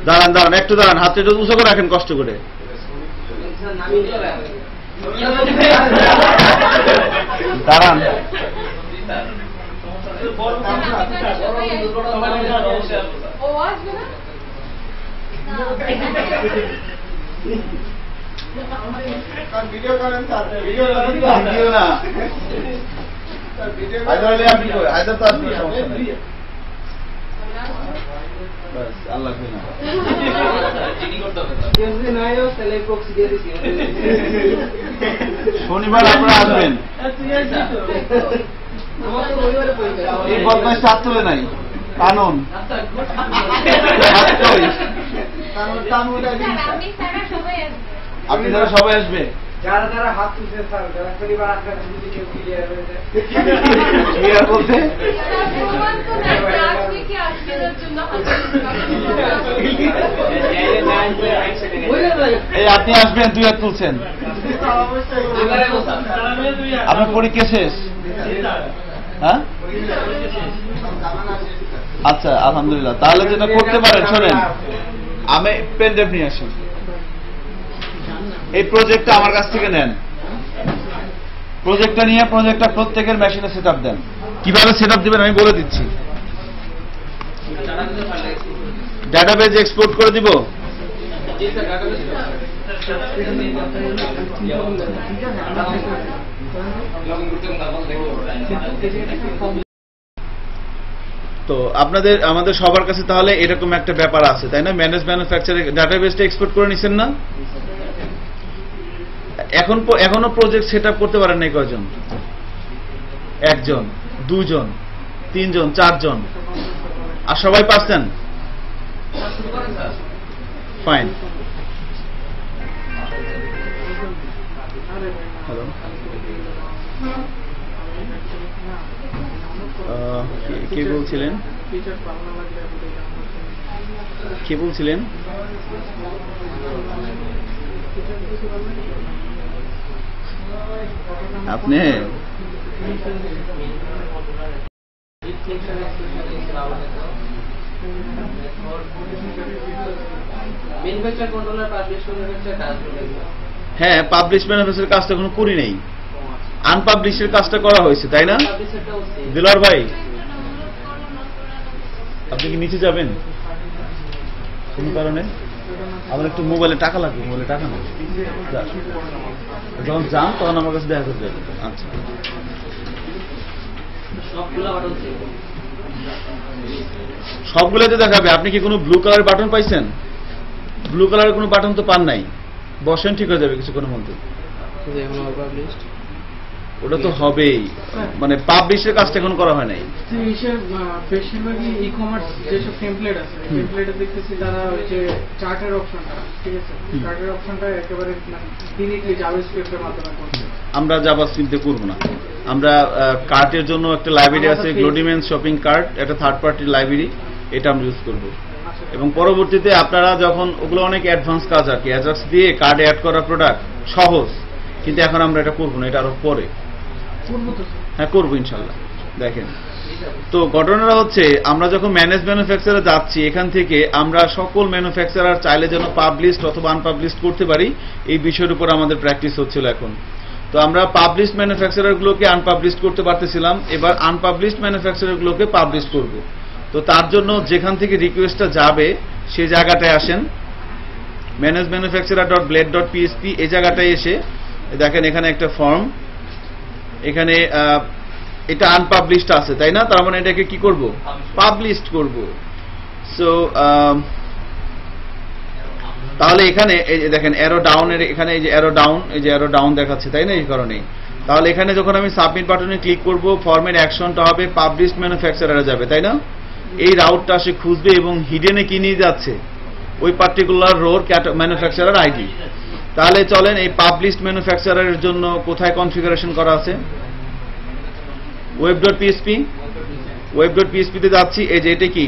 দাঁড়ান দাঁড়ান একটু দাঁড়ান, হাতটা একটু উঁচু করে রাখেন কষ্ট করে। দাঁড়ান, ভিডিও করেন স্যার, ভিডিও না আপনি হায়দার তো আসবে, সমস্যা নেই। আল্লাহ শনিবার আপনারা আসবেন। এই বদমাইশ হাত তুলে নাই কানুন আপনি যারা সবাই আসবে, যারা যারা হাত তুলছে স্যার, যারা শনিবার আসবে ক্লিয়ার বলতে এই আপনি আসবেন, 2 হাত তুলছেন। আপনার পরীক্ষা শেষ? হ্যাঁ, আচ্ছা আলহামদুলিল্লাহ। তাহলে যেটা করতে পারেন শোনেন, আমি পেন ড্রাইভ নিয়ে আসি, এই প্রজেক্টটা আমার কাছ থেকে নেন। প্রজেক্টটা নিয়ে প্রজেক্টটা প্রত্যেকের মেশিনে সেটআপ দেন। কিভাবে সেটআপ দিবেন আমি বলে দিচ্ছি। ডাটাবেজ এক্সপোর্ট করে দিব। তো আপনাদের আমাদের সবার কাছে তাহলে এরকম একটা ব্যাপার আছে, তাই না? ম্যানেজ ম্যানুফ্যাকচারিং ডাটাবেসটা এক্সপোর্ট করে নিছেন না? এখনো প্রজেক্ট সেটআপ করতে পারেন নাই কয়জন? 1 জন, 2 জন, 3 জন, 4 জন, আর সবাই পারছেন? ফাইন। হ্যালো, কে বলছিলেন? কে বলছিলেন? আপনি? হ্যাঁ, পাবলিশ ম্যানুফ্যাকচারের কাজটা এখনো করি নাই, আনপাবলিশের কাজটা করা হয়েছে, তাই না? দিলওয়ার ভাই, আপনি কি নিচে যাবেন কোনো কারণে? আমার একটু মোবাইলে টাকা লাগবে, মোবাইলে টাকা নেই, যখন যান তখন আমার কাছে দেখা করতে যাবেন। আচ্ছা, সবগুলোতে দেখাবে। আপনি কি কোনো ব্লু কালার বাটন পাইছেন? ব্লু কালারের কোনো বাটন তো পান নাই। বসেন, ঠিক হয়ে যাবে কিছুক্ষণের মধ্যে। ওটা তো হবেই, মানে পাবলিশের কাজটা এখন করা হয় নাই। বেশিরভাগই ই কমার্স যেসব টেমপ্লেট আছে, টেমপ্লেটে দেখতেছি তারা ওই যে চার্টের অপশনটা, ঠিক আছে, চার্টের অপশনটা একেবারে ডিরেক্টলি জাভাস্ক্রিপ্টের মাধ্যমে করছে। আমরা জাভাস্ক্রিপ্টে করব না, আমরা কার্টের জন্য একটা লাইব্রেরি আছে গ্লোডিমেন্স শপিং কার্ট, একটা থার্ড পার্টির লাইব্রেরি, এটা আমরা ইউজ করব। এবং পরবর্তীতে আপনারা যখন ওগুলো অনেক অ্যাডভান্স কাজ আর কি, অ্যাজাক্স দিয়ে কার্ডে অ্যাড করা প্রোডাক্ট সহজ, কিন্তু এখন আমরা এটা করব না, এটা আরো পরে। হ্যাঁ করবো ইনশাল্লাহ। দেখেন তো ঘটনাটা হচ্ছে, আমরা যখন ম্যানেজ ম্যানুফ্যাকচারে যাচ্ছি, এখান থেকে আমরা সকল ম্যানুফ্যাকচারার চাইলে যেন পাবলিশড অথবা আনপাবলিশড করতে পারি, এই বিষয়ের উপর আমাদের প্র্যাকটিস হচ্ছিল এখন। তো আমরা পাবলিশড ম্যানুফ্যাকচারারগুলোকে আনপাবলিশড করতে পারতেছিলাম, এবার আনপাবলিশড ম্যানুফ্যাকচারারগুলোকে পাবলিশ করব। তো তার জন্য যেখান থেকে রিকোয়েস্টটা যাবে সেই জায়গাটায় আসেন, manage manufacturer dot blade dot PSP, এই জায়গাটায় এসে দেখেন এখানে একটা ফর্ম, এখানে এটা আনপাবলিশড আছে, তাই না? তার মানে এটাকে কি করব? পাবলিশড করব। সো তাহলে এখানে এই যে দেখেন অ্যারো ডাউনের, এখানে এই যে অ্যারো ডাউন, এই যে অ্যারো ডাউন দেখাচ্ছে, তাই না? এই কারণেই। তাহলে এখানে যখন আমি সাবমিট বাটনে ক্লিক করব, ফর্মের অ্যাকশনটা হবে পাবলিশড ম্যানুফ্যাকচারারে যাবে, তাই না? এই রাউটটা সে খুঁজবে এবং হিডেনে কি নিয়ে যাচ্ছে? ওই পার্টিকুলার রোর ম্যানুফ্যাকচারার আইডি। তাহলে চলেন এই পাবলিশড ম্যানুফ্যাকচারারের জন্য কোথায় কনফিগারেশন করা আছে? web.php, web.php তে যাচ্ছি, এই যে এটা কি,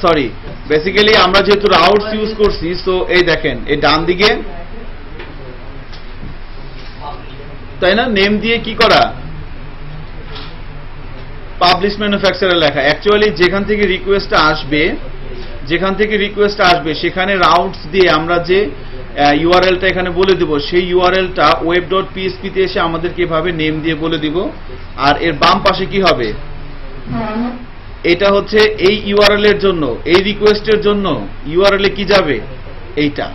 সরি বেসিক্যালি আমরা যেহেতু রাউটস ইউজ করছি, সো এই দেখেন এই ডান দিকে, তাই না, নেম দিয়ে কি করা, পাবলিশ ম্যানুফ্যাকচারার লেখা। অ্যাকচুয়ালি যেখান থেকে রিকোয়েস্টটা আসবে, সেখানে রাউটস দিয়ে আমরা যে ইউআরএলটা এখানে বলে দিব, সেই ইউআরএলটা web.php তে এসে আমাদেরকে এভাবে নেম দিয়ে বলে দিব। আর এর বাম পাশে কি হবে, এটা হচ্ছে এই ইউআরএল এর জন্য, এই রিকোয়েস্টের জন্য ইউআরএল এ কি যাবে, এইটা,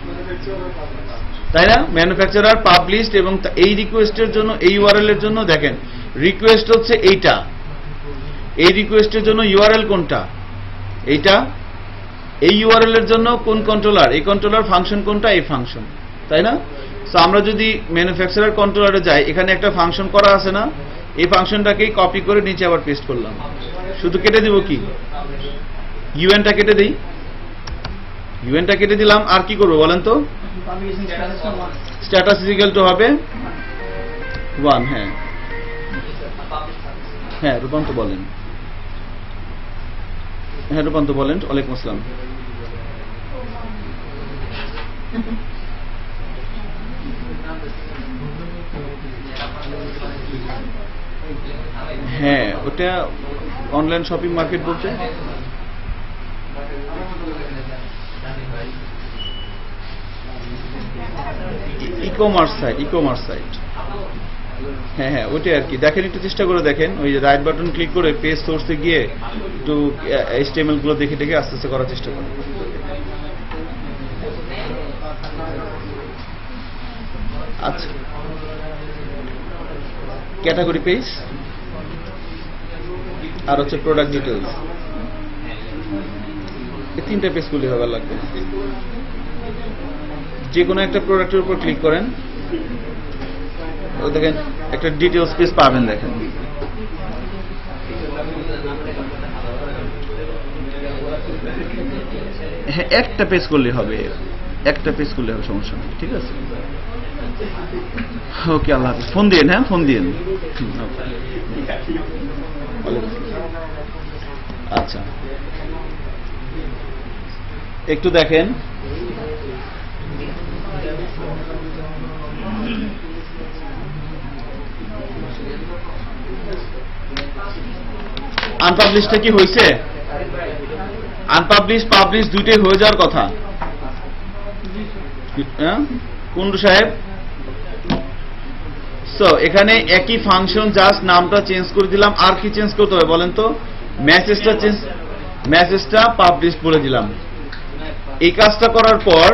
তাই না? ম্যানুফ্যাকচারার পাবলিশড, এবং এই রিকোয়েস্টের জন্য, এই ইউআরএল এর জন্য দেখেন রিকোয়েস্ট হচ্ছে এইটা, এই রিকোয়েস্টের জন্য ইউআরএল কোনটা, এইটা। এই ইউআরএল এর জন্য কোন কন্ট্রোলার, এই কন্ট্রোলার ফাংশন কোনটা, এই ফাংশন, তাই না? সো আমরা যদি ম্যানুফ্যাকচারার কন্ট্রোলারে যাই, এখানে একটা ফাংশন করা আছে না, এই ফাংশনটাকেই কপি করে নিচে আবার পেস্ট করলাম। শুধু কেটে দিব কি, ইউএনটা কেটে দিই, ইউএনটা কেটে দিলাম। আর কি করবো বলেন তো? স্ট্যাটাস ইজ ইকুয়াল টু হবে 1। হ্যাঁ হ্যাঁ রূপান্ত বলেন, হ্যাঁ রূপান্ত বলেন। ওয়ালাইকুম আসসালাম। হ্যাঁ ওটা অনলাইন শপিং মার্কেট বলতে, ই-কমার্স সাইট। হ্যাঁ হ্যাঁ ওইটাই আর কি। দেখেন একটু চেষ্টা করে দেখেন, ওই যে রাইট বাটন ক্লিক করে পেজ সোর্সে গিয়ে একটু HTML গুলো দেখে দেখে আস্তে আস্তে করার চেষ্টা করেন। আচ্ছা ক্যাটাগরি পেজ আর হচ্ছে প্রোডাক্ট ডিটেলস, এই তিনটা পেজ খুলে হবে লাগবে। যে কোনো একটা প্রোডাক্টের উপর ক্লিক করেন, দেখেন একটা ডিটেলস পেজ পাবেন। দেখেন হ্যাঁ একটা পেজ করলে হবে, সমস্যা নেই, ঠিক আছে। ওকে আল্লাহ হাফিজ। ফোন দিন, হ্যাঁ ফোন দিন। আচ্ছা একটু দেখেন, আনপাবলিশটা কি হয়েছে? আনপাবলিশ পাবলিশ দুইটাই হয়ে যাওয়ার কথা। কুন্ডু সাহেব, সো এখানে একই ফাংশন, জাস্ট নামটা চেঞ্জ করে দিলাম। আর কি চেঞ্জ করতে হবে বলেন তো? মেসেজটা পাবলিশ বলে দিলাম। এই কাজটা করার পর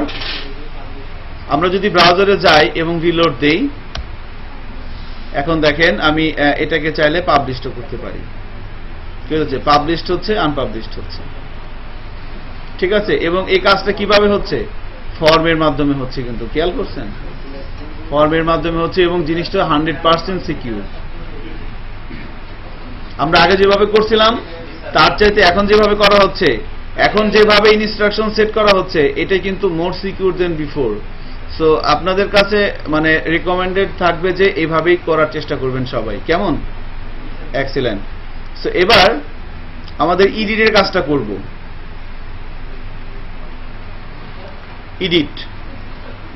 আমরা যদি ব্রাউজারে যাই এবং রিলোড দেই, এখন দেখেন আমি এটাকে চাইলে পাবলিশও করতে পারি। ঠিক আছে, পাবলিশড হচ্ছে, আনপাবলিশড হচ্ছে, ঠিক আছে। এবং এই কাজটা কিভাবে হচ্ছে? ফর্মের মাধ্যমে হচ্ছে, কিন্তু খেয়াল করছেন? ফর্মের মাধ্যমে হচ্ছে এবং জিনিসটা 100% সিকিউর। আমরা আগে যেভাবে করছিলাম তার চাইতে এখন যেভাবে করা হচ্ছে, এখন যেভাবে ইনস্ট্রাকশন সেট করা হচ্ছে, এটা কিন্তু মোর সিকিউর দেন বিফোর। সো আপনাদের কাছে মানে রিকমেন্ডেড থাকবে যে এইভাবেই করার চেষ্টা করবেন সবাই। কেমন? এক্সিলেন্ট। সো এবার আমাদের এডিটের কাজটা করব। এডিট,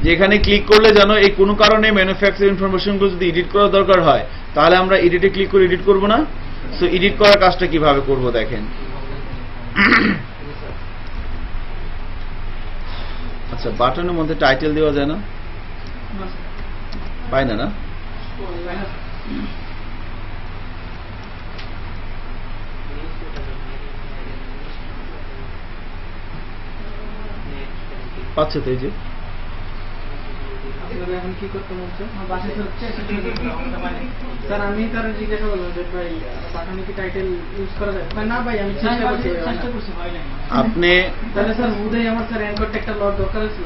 যেখানে ক্লিক করলে যেন এই কোনো কারণে ম্যানুফ্যাকচার ইনফরমেশনগুলো যদি এডিট করার দরকার হয় তাহলে আমরা এডিটে ক্লিক করে এডিট করব না। সো এডিট করার কাজটা কিভাবে করব দেখেন। আচ্ছা, বাটনের মধ্যে টাইটেল দেওয়া যায় না? পাই না? পাচ্ছে তো, এই যে এখন কি করতে বলছে? স্যার আমি তার জিজ্ঞাসা করলাম যে ভাই বাটনে কি টাইটেল ইউজ করা যায়? না ভাই আমি চেষ্টা করছি হয় না। আপনি তাহলে স্যার হুদাই আমার স্যার অ্যাঙ্কর ট্যাগটা লড দরকার ছিল।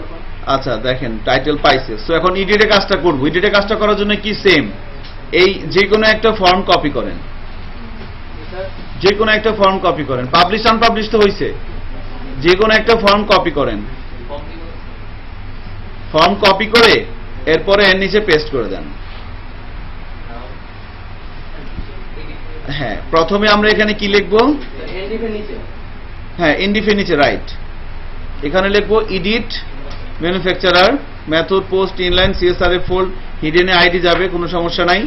আচ্ছা দেখেন টাইটেল পাইছে। সো এখন এডিটে কাজটা করব। এডিটে কাজটা করার জন্য কি সেম, এই যে কোনো একটা ফর্ম কপি করেন, যে কোনো একটা ফর্ম কপি করেন। পাবলিশ আনপাবলিশ তো হইছে, যে কোনো একটা ফর্ম কপি করেন। ফর্ম কপি করে এরপরে এর নিচে পেস্ট করে দেন। হ্যাঁ, প্রথমে আমরা এখানে কি লিখব? হ্যাঁ, এনডিএফ এর নিচে রাইট, এখানে লিখব edit manufacturer method post inline CSR এ ফোল্ড, হিডেন আইডি যাবে, কোনো সমস্যা নাই।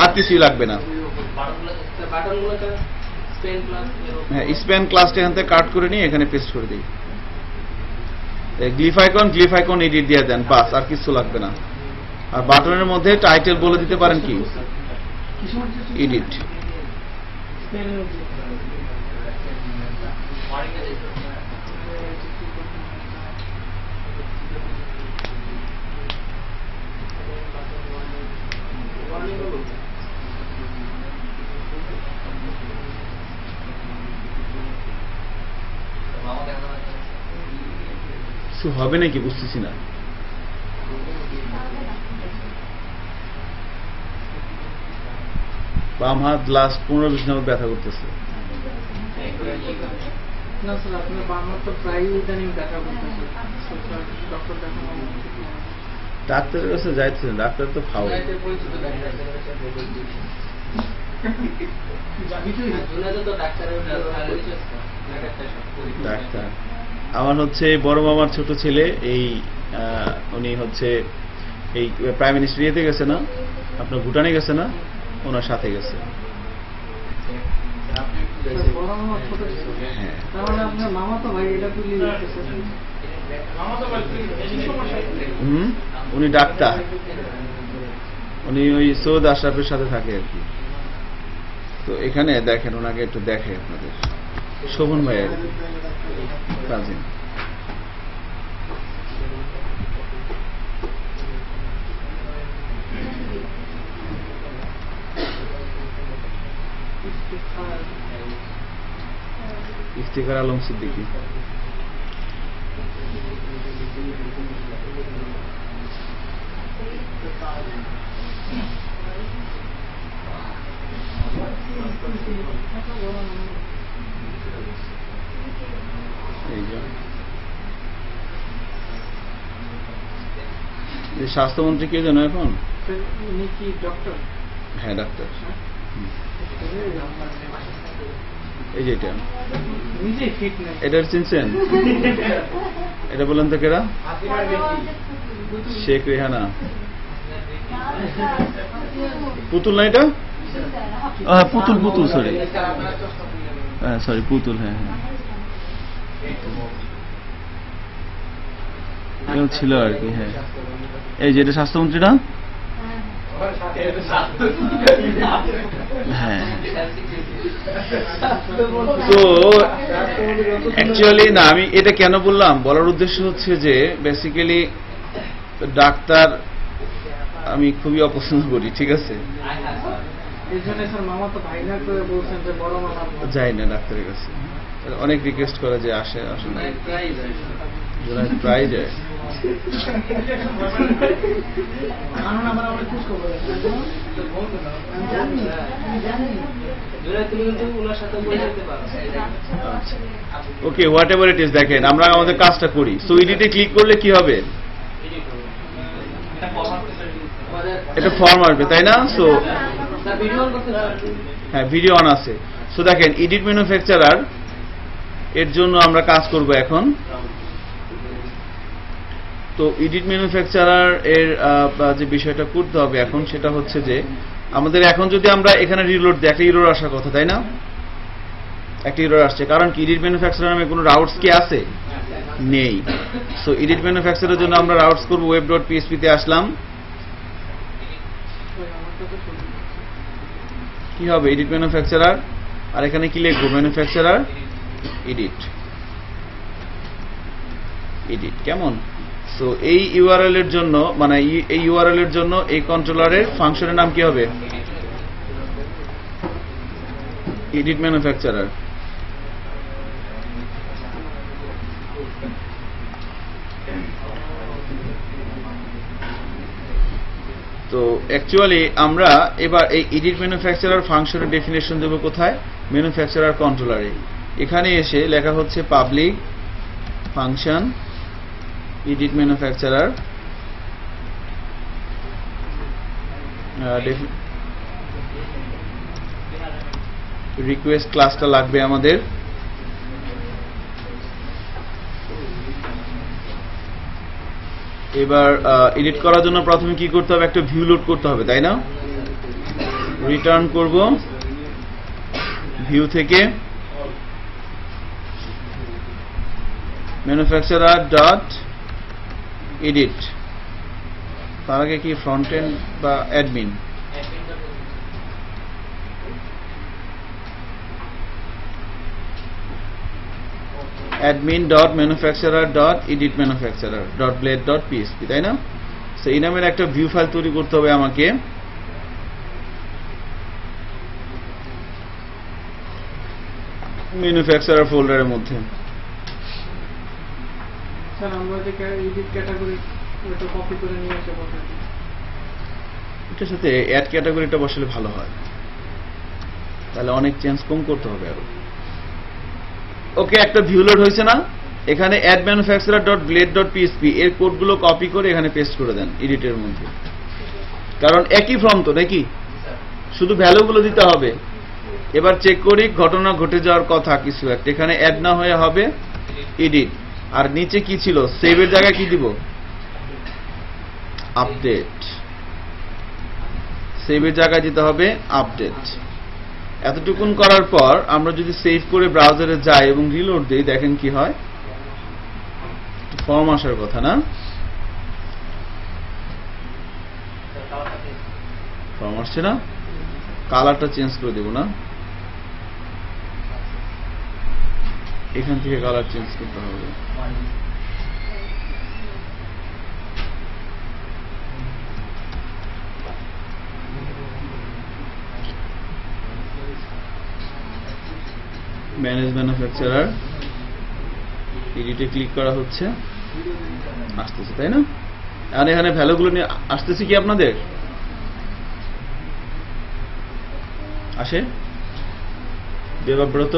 আর কিছুই লাগবে না। হ্যাঁ, স্প্যান ক্লাসটা এখান থেকে কাট করে নিয়ে এখানে পেস্ট করে দিই। গ্লিফ আইকন এডিট দিয়ে দেন, বাস, আর কিছু লাগবে না। আর বাটনের মধ্যে টাইটেল বলে দিতে পারেন কি এডিট। কিছু হবে নাকি বুঝতেছি না। বাম হাত লাস্ট 15-20 মিনিট ব্যথা করতেছে। ডাক্তারের কাছে যাইছে, ডাক্তার তো ফাও। ডাক্তার আমার হচ্ছে বড় মামার ছোট ছেলে, এই উনি হচ্ছে এই প্রাইম মিনিস্টার ইয়েতে গেছে না, আপনার ভুটানে গেছে না, ওনার সাথে গেছে। উনি ডাক্তার, উনি ওই সৈয়দ আশরাফের সাথে থাকে আর কি। তো এখানে দেখেন, ওনাকে একটু দেখে আপনাদের শোভন ভাই আর কি, কাজিন। ইফতিখার আলম সিদ্দিকী। স্বাস্থ্যমন্ত্রী কে জানো এখন? হ্যাঁ ডাক্তার। এই যে এটা চিনছেন? এটা বলেন তো কেরা? শেখ রেহানা। পুতুল না এটা? পুতুল, পুতুল সরি, সরি পুতুল। হ্যাঁ হ্যাঁ, কেউ ছিল আর কি। হ্যাঁ, এই যে এটা স্বাস্থ্যমন্ত্রী না? হ্যাঁ। তো অ্যাকচুয়ালি না, আমি এটা কেন বললাম, বলার উদ্দেশ্য হচ্ছে যে বেসিক্যালি ডাক্তার আমি খুবই অপছন্দ করি, ঠিক আছে? যাই না ডাক্তারের কাছে। অনেক রিকোয়েস্ট করে যে আসে আসলে জুনায়েদ প্রায় যায়। ওকে, হোয়াট এভার ইট ইজ, দেখেন আমরা আমাদের কাজটা করি। সো এডিটে ক্লিক করলে কি হবে, এটা ফর্ম আসবে তাই না? সো হ্যাঁ, ভিডিও অন আছে। সো দেখেন এডিট ম্যানুফ্যাকচারার এর জন্য আমরা কাজ করব এখন। তো এডিট ম্যানুফ্যাকচারার এর যে বিষয়টা করতে হবে এখন সেটা হচ্ছে যে আমাদের এখন যদি আমরা এখানে রিলোড দিই, একটা এরর আসার কথা তাই না? একটা এরর আসছে, কারণ কি এডিট ম্যানুফ্যাকচারার নামে কোনো রাউটস কি আছে? নেই। সো এডিট ম্যানুফ্যাকচারারের জন্য আমরা রাউটস করব, web.php তে আসলাম। কি হবে, এডিট ম্যানুফ্যাকচারার, আর এখানে কি লিখবো, ম্যানুফ্যাকচারার এডিট। এডিট কেমন? সো এই ইউআরএল এর জন্য, মানে এই ইউআরএল এর জন্য এই কন্ট্রোলারের ফাংশনের নাম কি হবে, এডিট ম্যানুফ্যাকচারার। তো অ্যাকচুয়ালি আমরা এবার এই এডিট ম্যানুফ্যাকচারার ফাংশনের ডেফিনেশন দেব কোথায়, ম্যানুফ্যাকচারার কন্ট্রোলারে। এখানে এসে লেখা হচ্ছে public function edit manufacturer, request ক্লাসটা লাগবে আমাদের। এবার এডিট করার জন্য প্রথমে কি করতে হবে, একটা ভিউ লোড করতে হবে তাই না? রিটার্ন করব ভিউ থেকে ম্যানুফ্যাকচারার ডট এডিট, তার আগে কি ফ্রন্ট এন্ড বা অ্যাডমিন, admin.manufacturer.edit-manufacturer.blade.php তাই না? সো এই নামের একটা ভিউ ফাইল তৈরি করতে হবে আমাকে। ম্যানুফ্যাকচারার ফোল্ডারের মধ্যে। স্যার আমরা যে এডিট ক্যাটাগরি ওটা কপি করে নিয়ে এসে বসাই, এটার সাথে অ্যাড ক্যাটাগরিটা বসালে ভালো হয়, তাহলে অনেক চেঞ্জ কম করতে হবে আরো। ওকে, একটা ভিউ লোড হয়েছে না? এখানে add-manufacturer.blade.php এর কোডগুলো কপি করে এখানে পেস্ট করে দেন এডিটের মধ্যে, কারণ একই ফর্ম তো নাকি, শুধু ভ্যালুগুলো দিতে হবে। এবার চেক করি ঘটনা ঘটে যাওয়ার কথা কিছু একটা, এখানে অ্যাড না হয়ে হবে এডিট, আর নিচে কি ছিল, সেভের জায়গায় কি দিব, আপডেট। সেভের জায়গায় দিতে হবে আপডেট। এতটুকুন করার পর আমরা যদি সেভ করে ব্রাউজারে যাই এবং রিলোড দিই, দেখেন কি হয়, ফর্ম আসার কথা না, ফর্ম আসছে না, কালারটা চেঞ্জ করে দেব না, এখান থেকে কালার চেঞ্জ করতে হবে। ম্যানেজ ম্যানুফ্যাকচারার এডিটে ক্লিক করা হচ্ছে, আসতেছে তাই না? আর এখানে ভ্যালুগুলো নিয়ে আসতেছে কি আপনাদের, আসে দেবব্রত,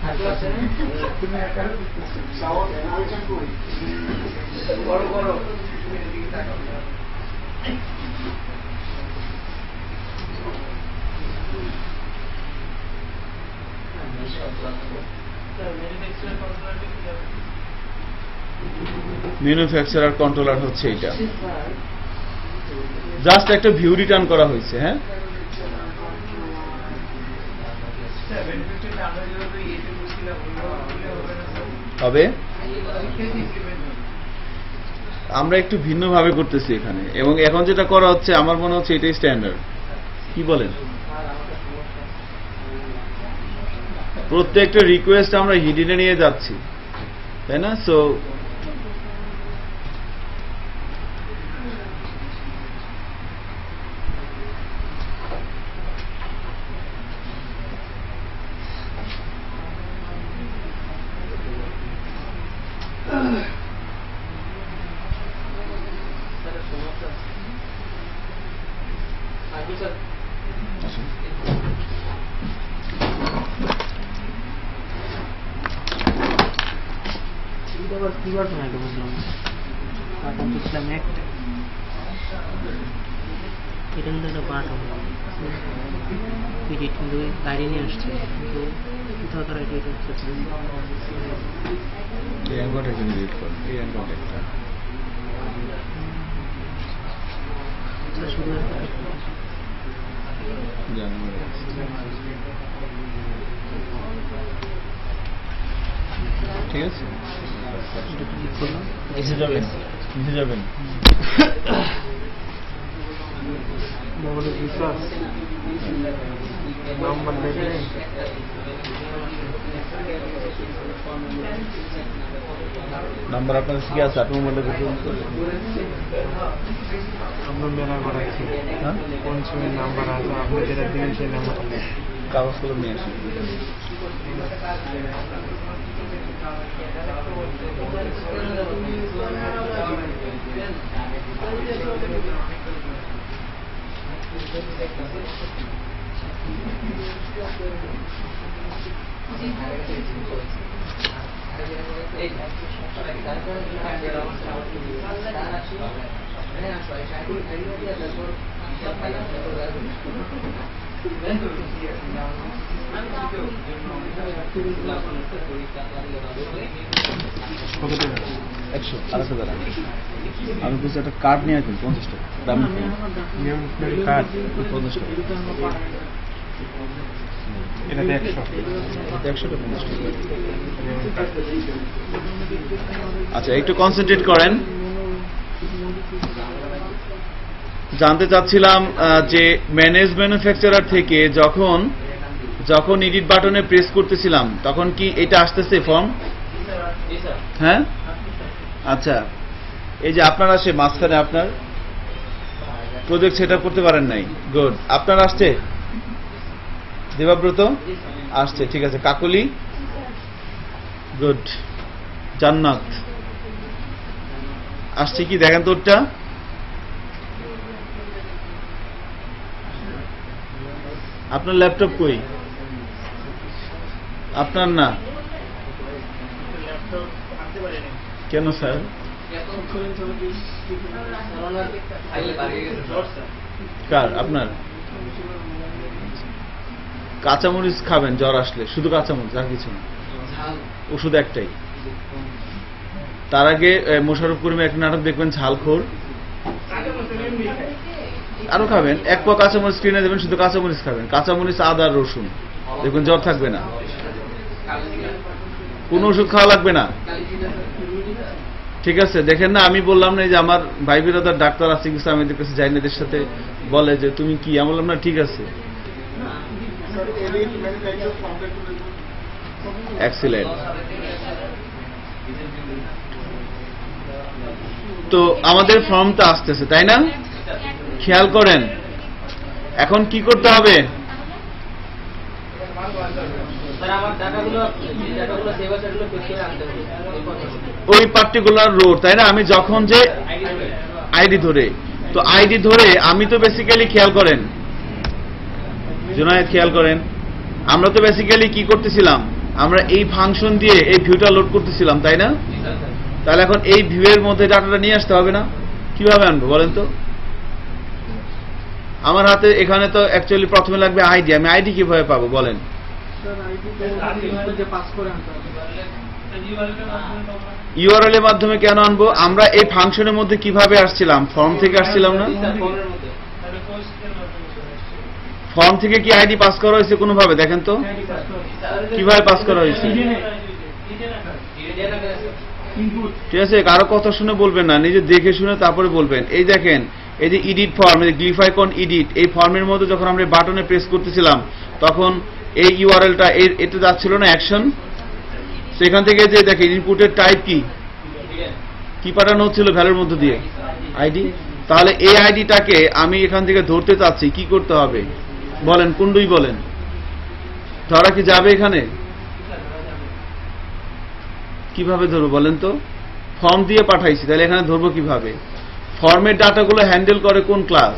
ভালো আছেন? ম্যানুফ্যাকচারার কন্ট্রোলার হচ্ছে এটা, জাস্ট একটা ভিউ রিটার্ন করা হয়েছে। হ্যাঁ, হবে আমরা একটু ভিন্নভাবে করতেছি এখানে, এবং এখন যেটা করা হচ্ছে আমার মনে হচ্ছে এটাই স্ট্যান্ডার্ড, কি বলেন? প্রত্যেকটা রিকোয়েস্ট আমরা হিডিনে নিয়ে যাচ্ছি, তাই না? সো গাড়ি নিয়ে আসছে কিন্তু কোথাও তারা এডিট হচ্ছে শুধু ঠিক আছে, নিচে যাবেন। নাম্বার দেখে নাম্বার আপনার কি আছে? আপনি মোবাইলটা দেখুন। আমরা মেলা করাচ্ছি, হ্যাঁ, কোন সময় নাম্বার আছে আপনি যেটা দিবেন সেই নাম্বারটা কাগজ কলম নিয়ে আসুন। আমি বলছি একটা কার্ড নিয়ে আসবেন 50 টাকা দামি কার্ড 50 টাকা। এটা 100 টাকা 50 টাকা। আচ্ছা, একটু কনসেন্ট্রেট করেন। জানতে চাচ্ছিলাম যে ম্যানেজ ম্যানুফ্যাকচারার থেকে যখন এডিট বাটনে প্রেস করতেছিলাম তখন কি এটা আসতেছে ফর্ম? হ্যাঁ, আচ্ছা। এই যে আপনার আসে মাঝখানে আপনার প্রজেক্ট সেট আপ করতে পারেন নাই, গুড। আপনার আসছে দেবাব্রত আসছে, ঠিক আছে। কাকলি, গুড। জান্নাত আসছে কি দেখেন তো ওরটা। আপনার ল্যাপটপ কই? আপনার না কেন স্যার? কার? আপনার? কাঁচামরিচ খাবেন জ্বর আসলে, শুধু কাঁচামরিচ, আর কিছু না, ওষুধ একটাই। তার আগে মোশাররফ করিমের একটা নাটক দেখবেন ঝালখোর, আরো খাবেন। এক পা কাঁচামরিচ কিনে দেবেন, শুধু কাঁচামরিচ খাবেন, কাঁচামরিচ, আদা, রসুন, দেখবেন জ্বর থাকবে না, কোনো ওষুধ খাওয়া লাগবে না। ঠিক আছে, দেখেন না, আমি বললাম না যে আমার ভাই বিরাদার ডাক্তার আছে কিছু, আমি এদের কাছে যাই না, এদের সাথে বলে যে তুমি কি, আমি বললাম না ঠিক আছে, এক্সিলেন্ট। তো আমাদের ফর্মটা আসতেছে, তাই না? খেয়াল করেন, এখন কি করতে হবে? ওই পার্টিকুলার রোড, তাই না? আমি যখন যে আইডি ধরে, তো আইডি ধরে আমি তো বেসিক্যালি, খেয়াল করেন জুনায়েদ, খেয়াল করেন, আমরা তো বেসিক্যালি কি করতেছিলাম, আমরা এই ফাংশন দিয়ে এই ভিউটা লোড করতেছিলাম, তাই না? তাহলে এখন এই ভিউ এর মধ্যে ডাটাটা নিয়ে আসতে হবে না? কিভাবে আনবো বলেন তো? আমার হাতে এখানে তো অ্যাকচুয়ালি প্রথমে লাগবে আইডি, আমি আইডি কিভাবে পাবো বলেন? ইউআরএল এর মাধ্যমে কেন আনবো? আমরা এই ফাংশনের মধ্যে কিভাবে আসছিলাম? ফর্ম থেকে আসছিলাম না? ফর্ম থেকে কি আইডি পাস করা হয়েছে কোনোভাবে? দেখেন তো কিভাবে পাস করা হয়েছে। ঠিক আছে, কারো কথা শুনে বলবেন না, নিজে দেখে শুনে তারপরে বলবেন। এই দেখেন, এই যে এডিট ফর্ম, এই গ্লিফাইকন এডিট, এই ফর্মের মধ্যে যখন আমরা বাটনে প্রেস করতেছিলাম তখন এই ইউআরএলটা এটা যাচ্ছিল না অ্যাকশন, সেখান থেকে যে দেখেন ইনপুটের টাইপ কি পাঠানো হচ্ছিল ভ্যালুর মধ্যে দিয়ে আইডি। তাহলে এই আইডিটাকে আমি এখান থেকে ধরতে চাচ্ছি, কি করতে হবে বলেন, কুন্ডুই বলেন, ধরা কি যাবে এখানে? কিভাবে ধরবো বলেন তো? ফর্ম দিয়ে পাঠাইছি, তাহলে এখানে ধরবো কিভাবে? ফর্মের ডাটাগুলো হ্যান্ডেল করে কোন ক্লাস?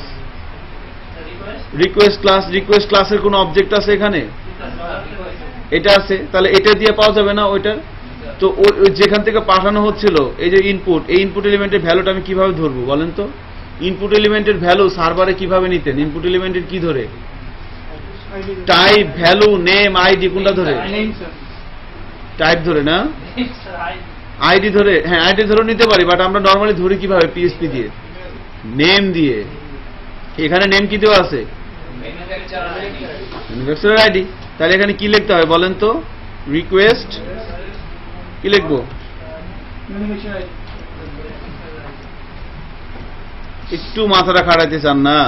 Request class. রিকোয়েস্ট ক্লাসের কোন অবজেক্ট আছে এখানে? এটা আছে, তাহলে এটা দিয়ে পাওয়া যাবে না ওইটার। তো যেখান থেকে পাঠানো হচ্ছিল এই যে ইনপুট, এই ইনপুট এলিমেন্টের ভ্যালুটা আমি কিভাবে ধরবো বলেন তো? ইনপুট এলিমেন্টের ভ্যালু সার্ভারে কিভাবে নিতেন? ইনপুট এলিমেন্টের কি ধরে? টাইপ, ভ্যালু, নেম, আইডি, কোনটা ধরে? টাইপ ধরে না, আইডি ধরে। হ্যাঁ, আইডি ধরে নিতে পারি, বাট আমরা নর্মালি ধরি কিভাবে? পিএসপি দিয়ে, নেম দিয়ে। এখানে নেম কি দেওয়া আছে? Manufacturer ID. তাহলে এখানে কি লিখতে হবে বলেন তো? রিকোয়েস্ট কি লিখবো? একটু মাথাটা খাটাইতে চান না?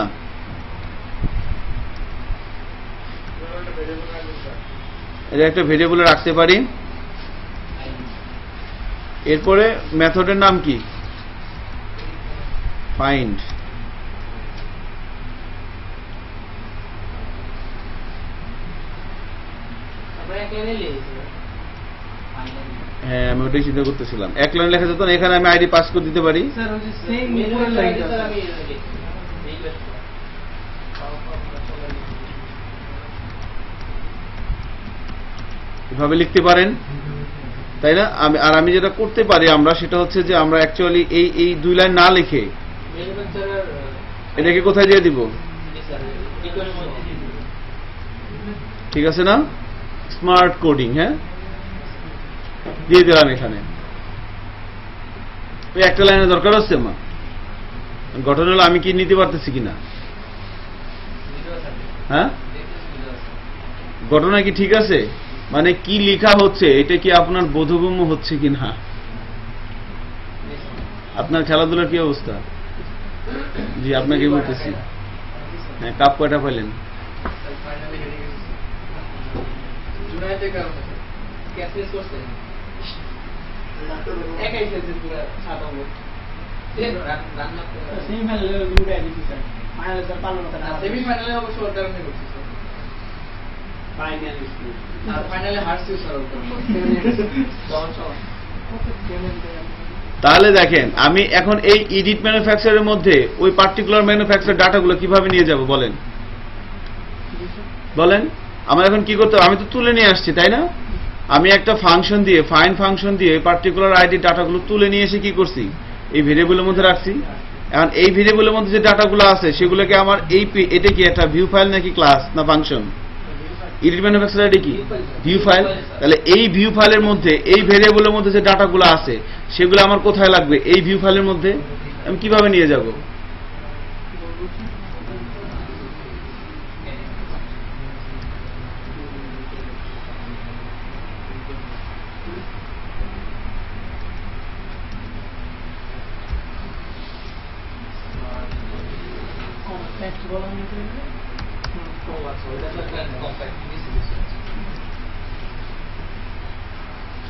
এটা একটা ভেরিয়েবলে রাখতে পারি। এরপরে মেথডের নাম কি? ফাইন্ড। হ্যাঁ, আমি ওটাই চিন্তা করতেছিলাম, এক লাইন লেখা যেত না, এখানে আমি আইডি পাস করে দিতে পারি। এভাবে লিখতে পারেন, তাই না? আমি যেটা করতে পারি আমরা, সেটা হচ্ছে যে আমরা অ্যাকচুয়ালি এই 2 লাইন না লিখে এটাকে কোথায় দিয়ে দিব? ঠিক আছে না? স্মার্ট কোডিং, হ্যাঁ, দিয়ে দিলাম এখানে। ওই একটা লাইনের দরকার হচ্ছে আমার। ঘটনা হলো আমি কি নিতে পারতেছি কিনা, হ্যাঁ? ঘটনা কি ঠিক আছে? মানে কি লেখা হচ্ছে এটা কি আপনার বোধগম্য হচ্ছে কিনা? আপনার খেলাধুলার কি অবস্থা? জি, আপনাকে বলতেছি। হ্যাঁ, কাপ কয়টা পাইলেন? তাহলে দেখেন, আমি এখন এই এডিট ম্যানুফ্যাকচারের মধ্যে ওই পার্টিকুলার ম্যানুফ্যাকচার ডাটাগুলো কিভাবে নিয়ে যাব বলেন? বলেন আমার এখন কি করতে হবে? আমি তো তুলে নিয়ে আসছি, তাই না? আমি একটা ফাংশন দিয়ে, ফাইন্ড ফাংশন দিয়ে পার্টিকুলার আইডি ডাটাগুলো তুলে নিয়ে এসে কি করছি? এই ভেরিয়েবলের মধ্যে রাখছি। এখন এই ভেরিয়েবলের মধ্যে যে ডাটাগুলো আছে সেগুলোকে আমার এটা কি একটা ভিউ ফাইল নাকি ক্লাস না ফাংশন? এডিট ম্যানুফ্যাকচার আইডি কি? View file. তাহলে এই ভিউ ফাইলের মধ্যে এই ভেরিয়েবলের মধ্যে যে ডাটাগুলো আছে সেগুলো আমার কোথায় লাগবে? এই ভিউ ফাইলের মধ্যে। আমি কিভাবে নিয়ে যাব?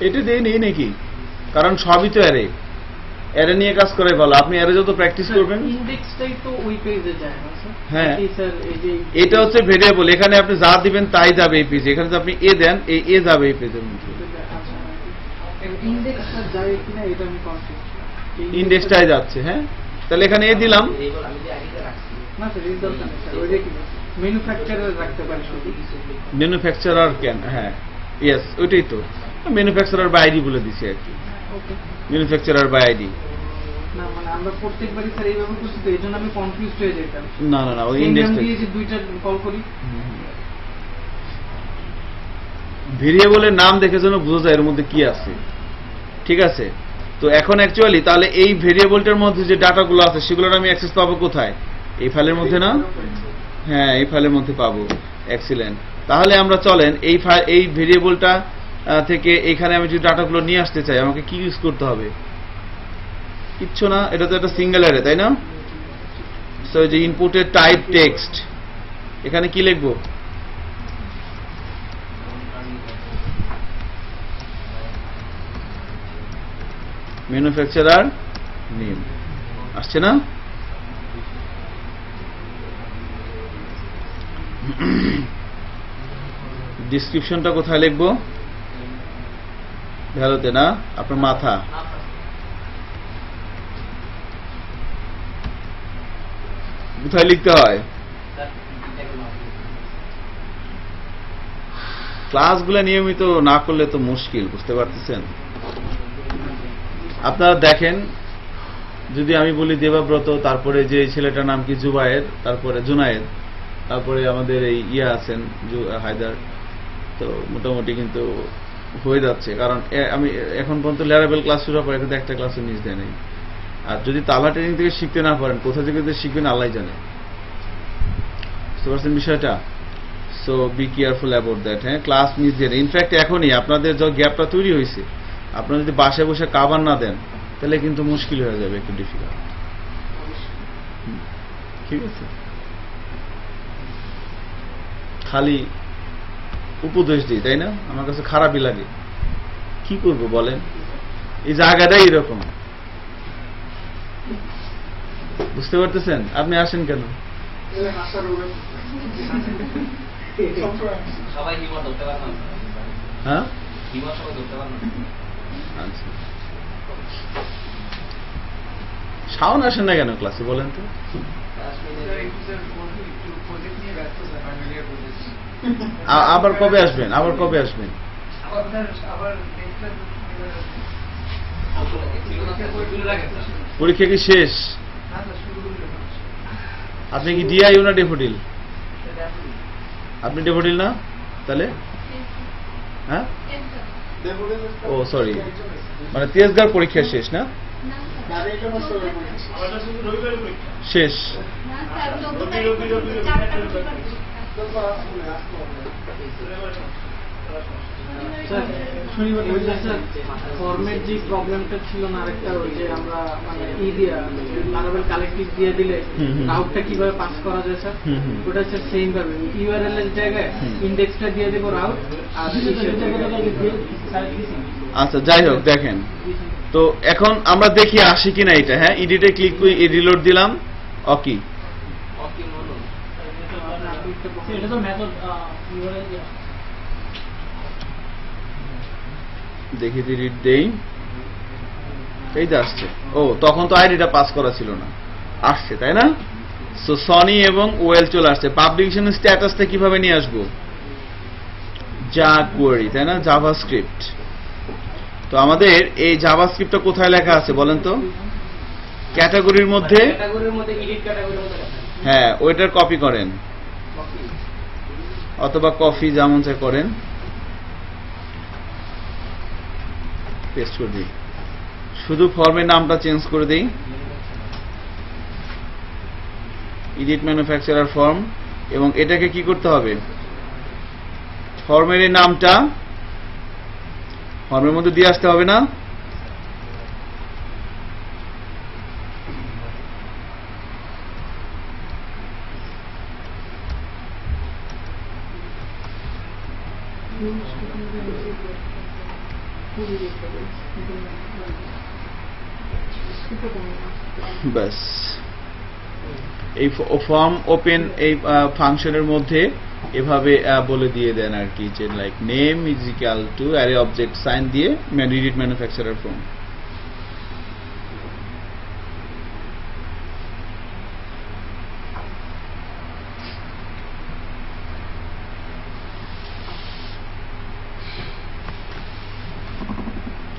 এটা দিয়ে নেই নাকি? কারণ সবই তো অ্যারে, অ্যারে নিয়ে কাজ করে ভালো। আপনি অ্যারে যত প্র্যাকটিস করবেন, ইনডেক্সটাই তো ওই পেজে যায় না স্যার? হ্যাঁ, স্যার এই যে এটা হচ্ছে ভেরিয়েবল, এখানে আপনি যা দিবেন তাই যাবে এই পেজে। এখানে যদি আপনি এ দেন, এ যাবে এই পেজের মধ্যে। ইনডেক্সটা যায় কিনা এটা আমি কনফিউজ। ইনডেক্সটাই যাচ্ছে, হ্যাঁ। তাহলে এখানে এ দিলাম না স্যার, এই দরকার নেই স্যার। ওই যে কি ম্যানুফ্যাকচারার রাখতে পারি শুধু। ম্যানুফ্যাকচারার কেন? হ্যাঁ, ইয়েস, ওইটাই তো ম্যানুফ্যাকচারার বাই আইডি বলে দিছি আর কি। ওকে, ম্যানুফ্যাকচারার বাই আইডি। না মানে আমরা প্রত্যেকবারই স্যার এইভাবে করছি তো, এইজন্য আমি কনফিউজড হয়ে যেতাম। না না না, ওই ইনডেক্সটা দিয়ে যে দুইটা কল করি, ভেরিয়েবলের নাম দেখে যেন বোঝা যায় এর মধ্যে কি আছে। ঠিক আছে, তো এখন অ্যাকচুয়ালি তাহলে এই ভেরিয়েবলটার মধ্যে যে ডাটাগুলো আছে সেগুলোর আমি অ্যাক্সেস পাবো কোথায়? এই ফাইলের মধ্যে না? হ্যাঁ, এই ফাইলের মধ্যে পাবো। এক্সিলেন্ট। তাহলে আমরা চলেন এই ভেরিয়েবলটা থেকে এখানে আমি যদি ডাটাগুলো নিয়ে আসতে চাই আমাকে কি ইউজ করতে হবে? কিচ্ছু না, এটা তো একটা সিঙ্গেল অ্যারে, তাই না? সো যে ইনপুটের টাইপ টেক্সট, এখানে কি লিখবো? ম্যানুফ্যাকচারার নেম আসছে না? ডিসক্রিপশনটা কোথায় লিখবো? ভ্যালুতে না, আপনার মাথা। কোথায় লিখতে হয়? ক্লাসগুলো নিয়মিত না করলে তো মুশকিল, বুঝতে পারতেছেন? আপনারা দেখেন, যদি আমি বলি দেবাব্রত, তারপরে যে ছেলেটার নাম কি জুবায়ের, তারপরে জুনায়েদ, তারপরে আমাদের এই আছেন হায়দার, তো মোটামুটি কিন্তু হয়ে যাচ্ছে। কারণ আমি এখন পর্যন্ত ল্যারাবেল ক্লাস শুরু করে কিন্তু একটা ক্লাসও মিস দেয় নাই। আর যদি তালা ট্রেনিং থেকে শিখতে না পারেন, কোথা থেকে শিখবেন আল্লাহ জানে। বুঝতে পারছেন বিষয়টা? So be careful about that. হ্যাঁ, ক্লাস মিস দেন। ইনফ্যাক্ট এখনই আপনাদের যে গ্যাপটা তৈরি হয়েছে, আপনারা যদি বাসায় বসে কাভার না দেন, তাহলে কিন্তু মুশকিল হয়ে যাবে, একটু ডিফিকাল্ট। ঠিক আছে, খালি উপদেশ দিই, তাই না? আমার কাছে খারাপই লাগে। কি করব বলেন, এই জায়গাটাই এরকম। বুঝতে পারতেছেন? আপনি আসেন কেন? হ্যাঁ, শাওন আসেন না কেন ক্লাসে বলেন তো? আবার কবে আসবেন? পরীক্ষা কি শেষ? আপনি কি ডিআইও না ডেফোডিল? আপনি ডেফোডিল না? তাহলে হ্যাঁ, ও সরি, মানে তেজগাঁর পরীক্ষা শেষ না? শেষ। ফর্মের যে প্রবলেমটা ছিল না, আরেকটা ওই যে আমরা মানে লারাবেল কালেক্টিভ দিয়ে দিলে রাউটটা কিভাবে পাস করা যায় স্যার, ওটা হচ্ছে সেম ভাবে ইউআরএল এর জায়গায় ইন্ডেক্সটা দিয়ে দেব রাউট, আর আচ্ছা যাই হোক, দেখেন তো এখন আমরা দেখি আসি কিনা এটা। হ্যাঁ, এডিটে ক্লিক করে রিলোড দিলাম। ওকে, এটা তো মেথড দেখি রিড দেই, এই যে আসছে। ও, তখন তো আইডিটা পাস করা ছিল না, আসছে তাই না? সো সনি এবং ওয়েল চলে আসছে। পাবলিকেশন স্ট্যাটাসটা কিভাবে নিয়ে আসবো? যা কোয়েরি, তাই না? জাভাস্ক্রিপ্ট। তো আমাদের এই জাভাস্ক্রিপ্টটা কোথায় লেখা আছে বলেন তো? ক্যাটাগরির মধ্যে। হ্যাঁ, ওইটার কপি করেন, অথবা কপি যেমন চাই করেন, পেস্ট করে দিই। শুধু ফর্মের নামটা চেঞ্জ করে দিই, এডিট ম্যানুফ্যাকচারার ফর্ম। এবং এটাকে কি করতে হবে? ফর্মের নামটা ফর্মের মধ্যে দিয়ে আসতে হবে না? ব্যাস, এই ফর্ম ওপেন এই ফাংশনের মধ্যে এভাবে বলে দিয়ে দেন আর কি, যে like name is equal to array object sign দিয়ে edit manufacturer form.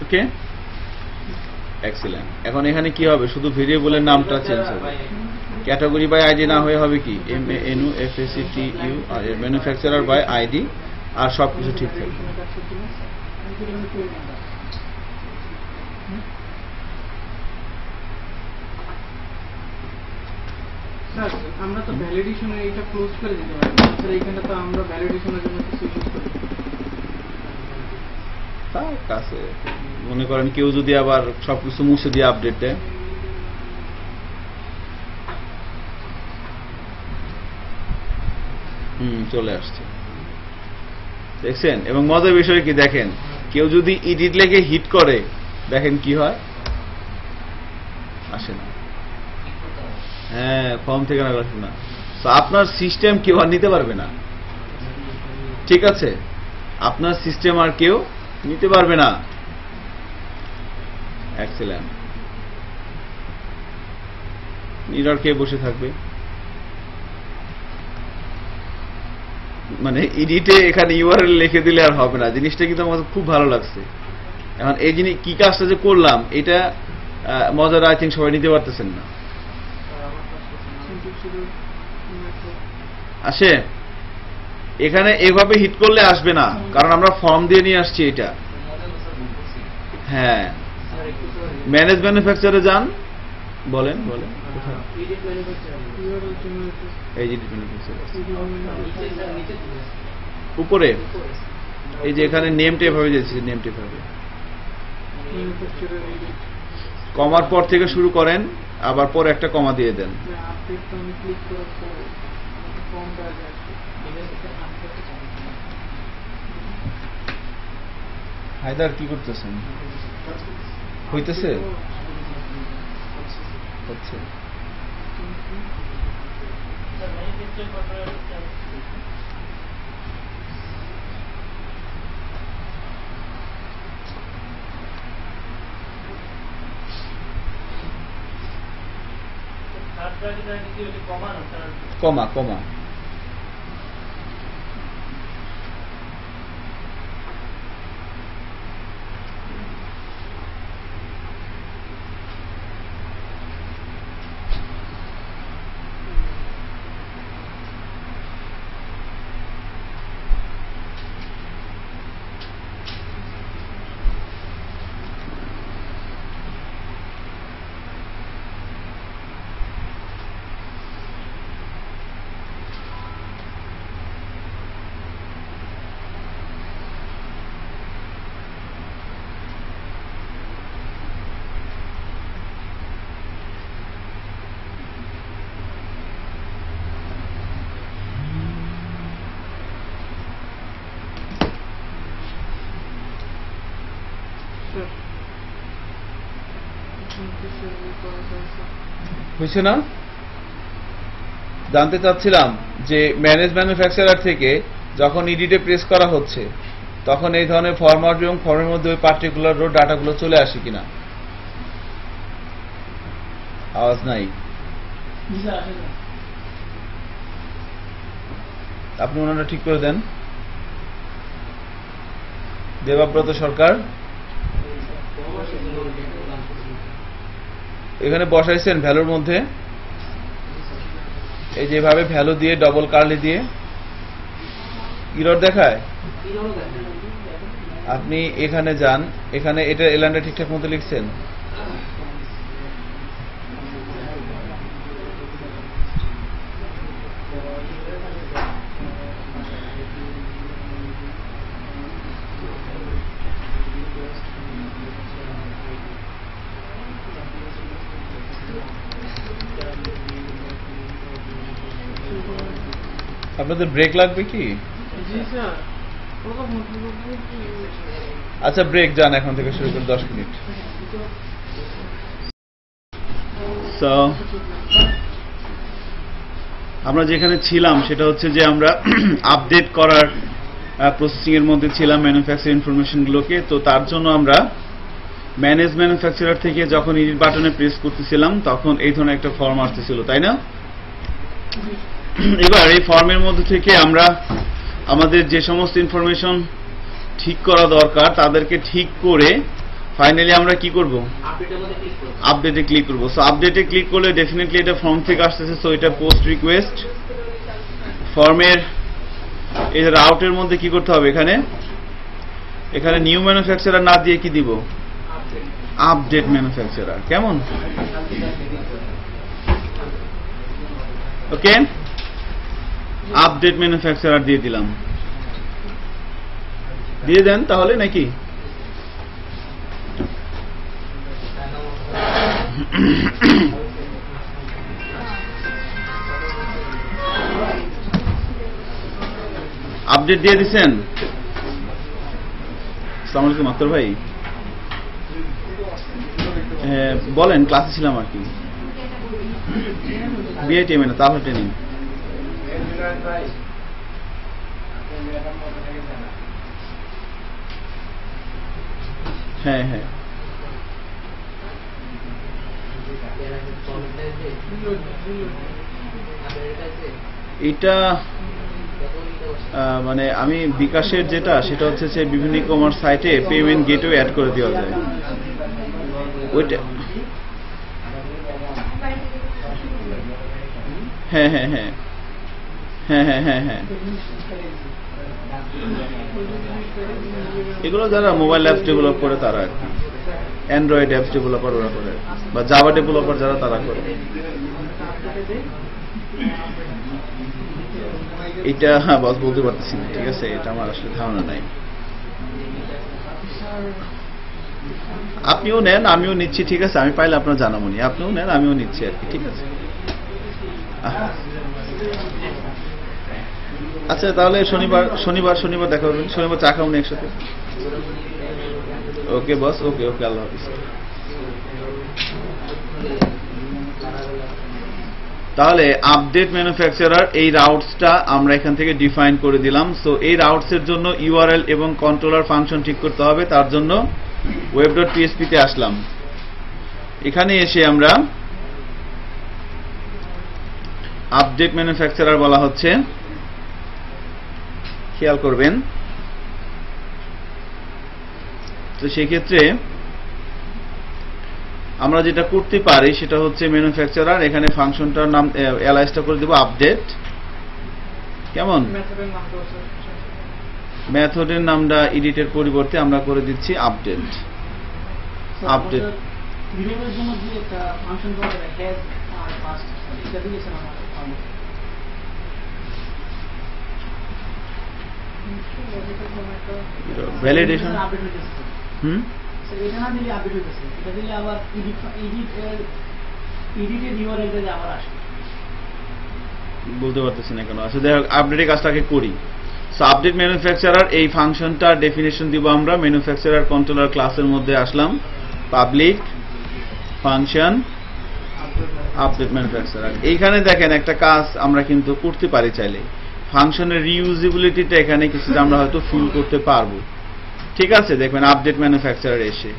Okay, excellent. এখন এখানে কি হবে? শুধু ভেরিয়েবলের নামটা চেঞ্জ হবে। ক্যাটাগরি বাই আইডি না হয়ে হবে কি MANUFACTU, আর এর ম্যানুফ্যাকচারার বাই আইডি, আর সবকিছু ঠিক থাকবে। স্যার আমরা তো ভ্যালিডেশনের এটা ক্লোজ করে দিতে পারি, স্যার এইখানে তো আমরা ভ্যালিডেশনের জন্য কিছু ইউজ করি। তার কাছে মনে করেন কেউ যদি আবার সবকিছু মুছে দিয়ে আপডেট দেয়, চলে আসছে, দেখছেন? এবং মজার বিষয় কি দেখেন, কেউ যদি এডিট লেগে হিট করে, দেখেন কি হয়, হ্যাঁ, ফর্ম থেকে না লাগবে না। তো আপনার সিস্টেম কেউ আর নিতে পারবে না, ঠিক আছে? আপনার সিস্টেম আর কেউ নিতে পারবে না। এক্সেলেন্ট। নিরার কে বসে থাকবে? মানে এডিটে এখানে ইউআরএল লিখে দিলে আর হবে না। জিনিসটা কিন্তু আমার খুব ভালো লাগছে। এখন এই জিনিস কি কাজটা যে করলাম, এটা মজার, আই থিঙ্ক সবাই নিতে পারতেছেন না। আসে এখানে এভাবে হিট করলে আসবে না, কারণ আমরা ফর্ম দিয়ে নিয়ে আসছি এটা। হ্যাঁ, ম্যানেজ ম্যানুফ্যাকচারে যান, বলেন বলেন উপরে এই যে এখানে নেমটা এভাবে দিয়েছি, নেমটা এভাবে কমার পর থেকে শুরু করেন, আবার পর একটা কমা দিয়ে দেন। হায়দার কি করতেছেন? হইতেছে হচ্ছে। কমা কমা হয়েছে না? জানতে চাচ্ছিলাম যে ম্যানেজ ম্যানুফ্যাকচারার থেকে যখন এডিটে প্রেস করা হচ্ছে তখন এই ধরনের ফর্ম আসবে এবং ফর্মের মধ্যে ওই পার্টিকুলার রো ডাটাগুলো চলে আসে কিনা। আওয়াজ নাই? আপনি ওনারা ঠিক করে দেন। দেবাব্রত সরকার এখানে বসাইছেন ভ্যালুর মধ্যে, এই যেভাবে ভ্যালু দিয়ে ডবল কার্লি দিয়ে ইরর দেখায়। আপনি এখানে যান, এখানে এটা এলানটা ঠিকঠাক মতো লিখছেন? আপনাদের ব্রেক লাগবে কি? আচ্ছা ব্রেক যান, এখন থেকে শুরু করে 10 মিনিট। আমরা যেখানে ছিলাম সেটা হচ্ছে যে আমরা আপডেট করার প্রসেসিং এর মধ্যে ছিলাম ম্যানুফ্যাকচার ইনফরমেশন গুলোকে। তো তার জন্য আমরা ম্যানেজ ম্যানুফ্যাকচারার থেকে যখন এডিট বাটনে প্রেস করতেছিলাম তখন এই ধরনের একটা ফর্ম আসতেছিল, তাই না? এবার এই ফর্মের মধ্যে থেকে আমরা আমাদের যে সমস্ত ইনফরমেশন ঠিক করা দরকার তাদেরকে ঠিক করে ফাইনালি আমরা কি করব? আপডেটে ক্লিক করব। সো আপডেটে ক্লিক করলে ডেফিনেটলি এটা ফর্ম থেকে আসতেছে। সো এটা পোস্ট রিকোয়েস্ট ফর্মের এই রাউটের মধ্যে কি করতে হবে? এখানে নিউ ম্যানুফ্যাকচারার না দিয়ে কি দিব? Update manufacturer. কেমন? ওকে, আপডেট ম্যানুফ্যাকচারার দিয়ে দিলাম। দিয়ে দেন তাহলে নাকি? আপডেট দিয়ে দিচ্ছেন? আসসালামু আলাইকুম আক্তার ভাই, বলেন, ক্লাসে ছিলাম আর কি। বিআইটিএম না, তাহলে ট্রেনিং। হ্যাঁ হ্যাঁ, এটা মানে আমি বিকাশের যেটা সেটা হচ্ছে যে বিভিন্ন ই কমার্স সাইটে পেমেন্ট গেটওয়ে অ্যাড করে দেওয়া যায় ওইটা। হ্যাঁ হ্যাঁ হ্যাঁ হ্যাঁ হ্যাঁ হ্যাঁ হ্যাঁ, এগুলো যারা মোবাইল অ্যাপস ডেভেলপ করে তারা আর কি, অ্যান্ড্রয়েড অ্যাপস ডেভেলপার ওরা করে, বা জাভা ডেভেলপার যারা তারা করে। এটা হ্যাঁ বস বলতে পারতেছি না, ঠিক আছে, এটা আমার আসলে ধারণা নাই। আপনিও নেন আমিও নিচ্ছি, ঠিক আছে, আমি পাইলে আপনার জানাবো নি, আপনিও নেন আমিও নিচ্ছি আর কি, ঠিক আছে। আচ্ছা তাহলে শনিবার শনিবার শনিবার দেখা করবেন, শনিবার চা খাবো একসাথে। ওকে বস, ওকে ওকে, আল্লাহ হাফিজ। তাহলে আপডেট ম্যানুফ্যাকচারার এই রাউটসটা আমরা এখান থেকে ডিফাইন করে দিলাম। সো এই রাউটসের জন্য ইউআরএল এবং কন্ট্রোলার ফাংশন ঠিক করতে হবে, তার জন্য web.php তে আসলাম। এখানে এসে আমরা আপডেট ম্যানুফ্যাকচারার বলা হচ্ছে, খেয়াল করবেন। তো সেই ক্ষেত্রে আমরা যেটা করতে পারি সেটা হচ্ছে ম্যানুফ্যাকচারার, এখানে ফাংশনটার নাম এলাইজটা করে দেব আপডেট। কেমন? মেথডের নামটা এডিটের পরিবর্তে আমরা করে দিচ্ছি আপডেট। আপডেট ভ্যালিডেশন, এটা না দিলে আপডেট হইতেছে, এটা দিলে আবার এডিটের ইউআরএলটা আবার আসে, বলতে পারতেছি না কেন। আচ্ছা দেখো, আপডেটের কাজটাকে করি। সো আপডেট ম্যানুফ্যাকচারার এই ফাংশনটা ডেফিনেশন দিব আমরা ম্যানুফ্যাকচারার কন্ট্রোলার ক্লাসের মধ্যে আসলাম, পাবলিক ফাংশন আপডেট ম্যানুফ্যাকচারার। এইখানে দেখেন একটা কাজ আমরা কিন্তু করতে পারি চাইলে, ফাংশনের রিইউজেবিলিটিটা এখানে কিছুটা আমরা হয়তো ফিল করতে পারবো, ঠিক আছে। দেখবেন আপডেট ম্যানুফ্যাকচারার এসে,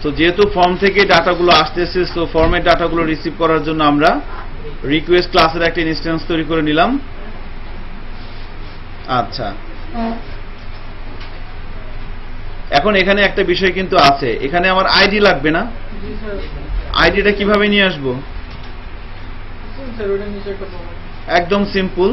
তো যেহেতু ফর্ম থেকে ডাটাগুলো আসতেছে, সো ফর্মের ডাটাগুলো রিসিভ করার জন্য আমরা রিকোয়েস্ট ক্লাসের একটা ইনস্ট্যান্স তৈরি করে নিলাম। আচ্ছা, এখন এখানে একটা বিষয় কিন্তু আছে, এখানে আমার আইডি লাগবে না, আইডিটা কিভাবে নিয়ে আসবো? একদম সিম্পল,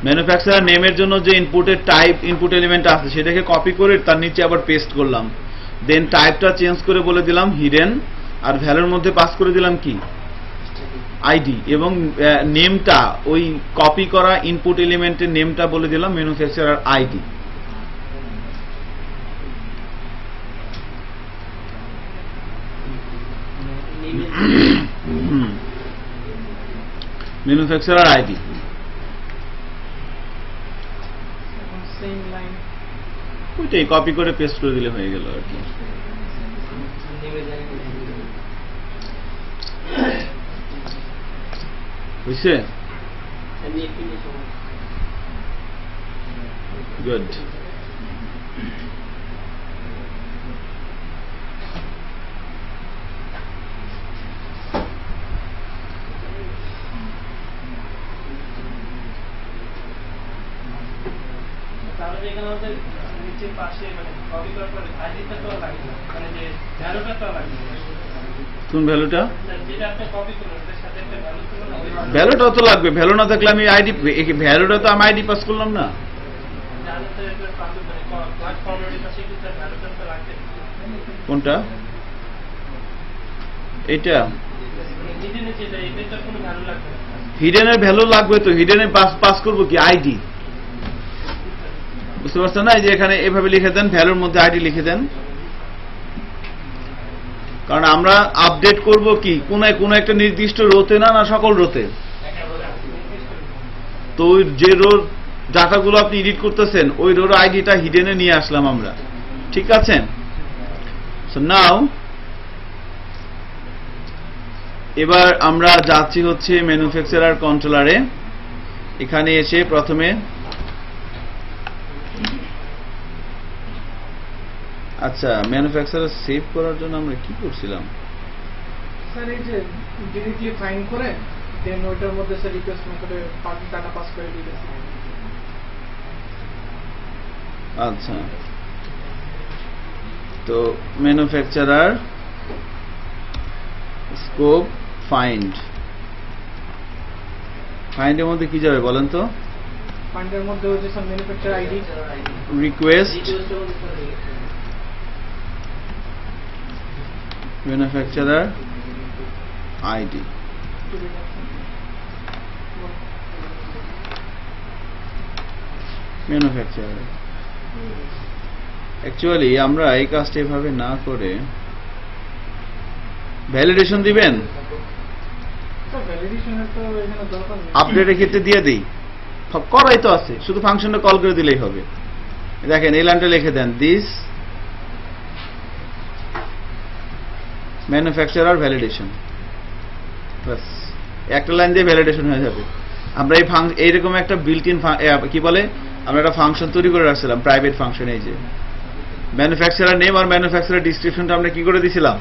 ম্যানুফ্যাকচারার নেমের জন্য যে ইনপুটের টাইপ ইনপুট এলিমেন্ট আছে সেটাকে কপি করে তার নিচে আবার পেস্ট করলাম, দেন টাইপটা চেঞ্জ করে বলে দিলাম হিডেন, আর ভ্যালুর মধ্যে পাস করে দিলাম কি আইডি, এবং নেমটা ওই কপি করা ইনপুট এলিমেন্টের নেমটা বলে দিলাম ম্যানুফ্যাকচারার আইডি। ম্যানুফ্যাকচারার আইডি ওইটাই কপি করে পেস্ট করে দিলে হয়ে গেল আর কি। বুঝছে? গুড। কোন ভ্যালুটা? ভ্যালুটা তো লাগবে, ভ্যালু না থাকলে আমি আইডি, ভ্যালুটা তো আমি আইডি পাস করলাম না। কোনটা? এটা হিডেনের ভ্যালু লাগবে তো, হিডেনের পাস করবো কি আইডি, বুঝতে পারছেন না? এই যে এখানে এভাবে লিখে দেন, ভ্যালুর মধ্যে আইডি লিখে দেন, কারণ আমরা আপডেট করব কি কোন একটা নির্দিষ্ট রোতে না, না সকল রোতে। তো যে রোর ডাটাগুলো আপনি এডিট করতেছেন ওই রোর আইডিটা হিডেনে নিয়ে আসলাম আমরা, ঠিক আছে? সো নাও এবার আমরা যাচ্ছি হচ্ছে ম্যানুফ্যাকচারার কন্ট্রোলারে। এখানে এসে প্রথমে আচ্ছা ম্যানুফ্যাকচারার সেভ করার জন্য আমরা কি করছিলাম? স্যার এই যে ডিরেক্টলি ফাইন করে দেন ওইটার মধ্যে স্যার রিকোয়েস্ট মেথডে ডাটা পাস করে দিয়েছে। আচ্ছা, তো ম্যানুফ্যাকচারার স্কোপ ফাইন্ডের মধ্যে কি যাবে বলেন তো? ফাইন্ডের মধ্যে হচ্ছে sir manufacturer ID, request manufacturer ID. Manufacturer actually আমরা এই কাজটা এভাবে না করে ভ্যালিডেশন দিবেন, স্যার ভ্যালিডেশনের তো এখানে দরকার নেই, আপডেটের ক্ষেত্রে দিয়ে দিই, করাই তো আছে, শুধু ফাংশনটা কল করে দিলেই হবে। দেখেন এই লাইনটা লিখে দেন, দিস ম্যানুফ্যাকচারার ভ্যালিডেশন, বাস একটা লাইন দিয়ে ভ্যালিডেশন হয়ে যাবে। আমরা এইরকম একটা বিল্ট ইন কি বলে আমরা একটা ফাংশন তৈরি করে রাখছিলাম, প্রাইভেট ফাংশন। এই যে ম্যানুফ্যাকচারার নেম আর ম্যানুফ্যাকচারার ডিসক্রিপশনটা আমরা কি করে দিছিলাম,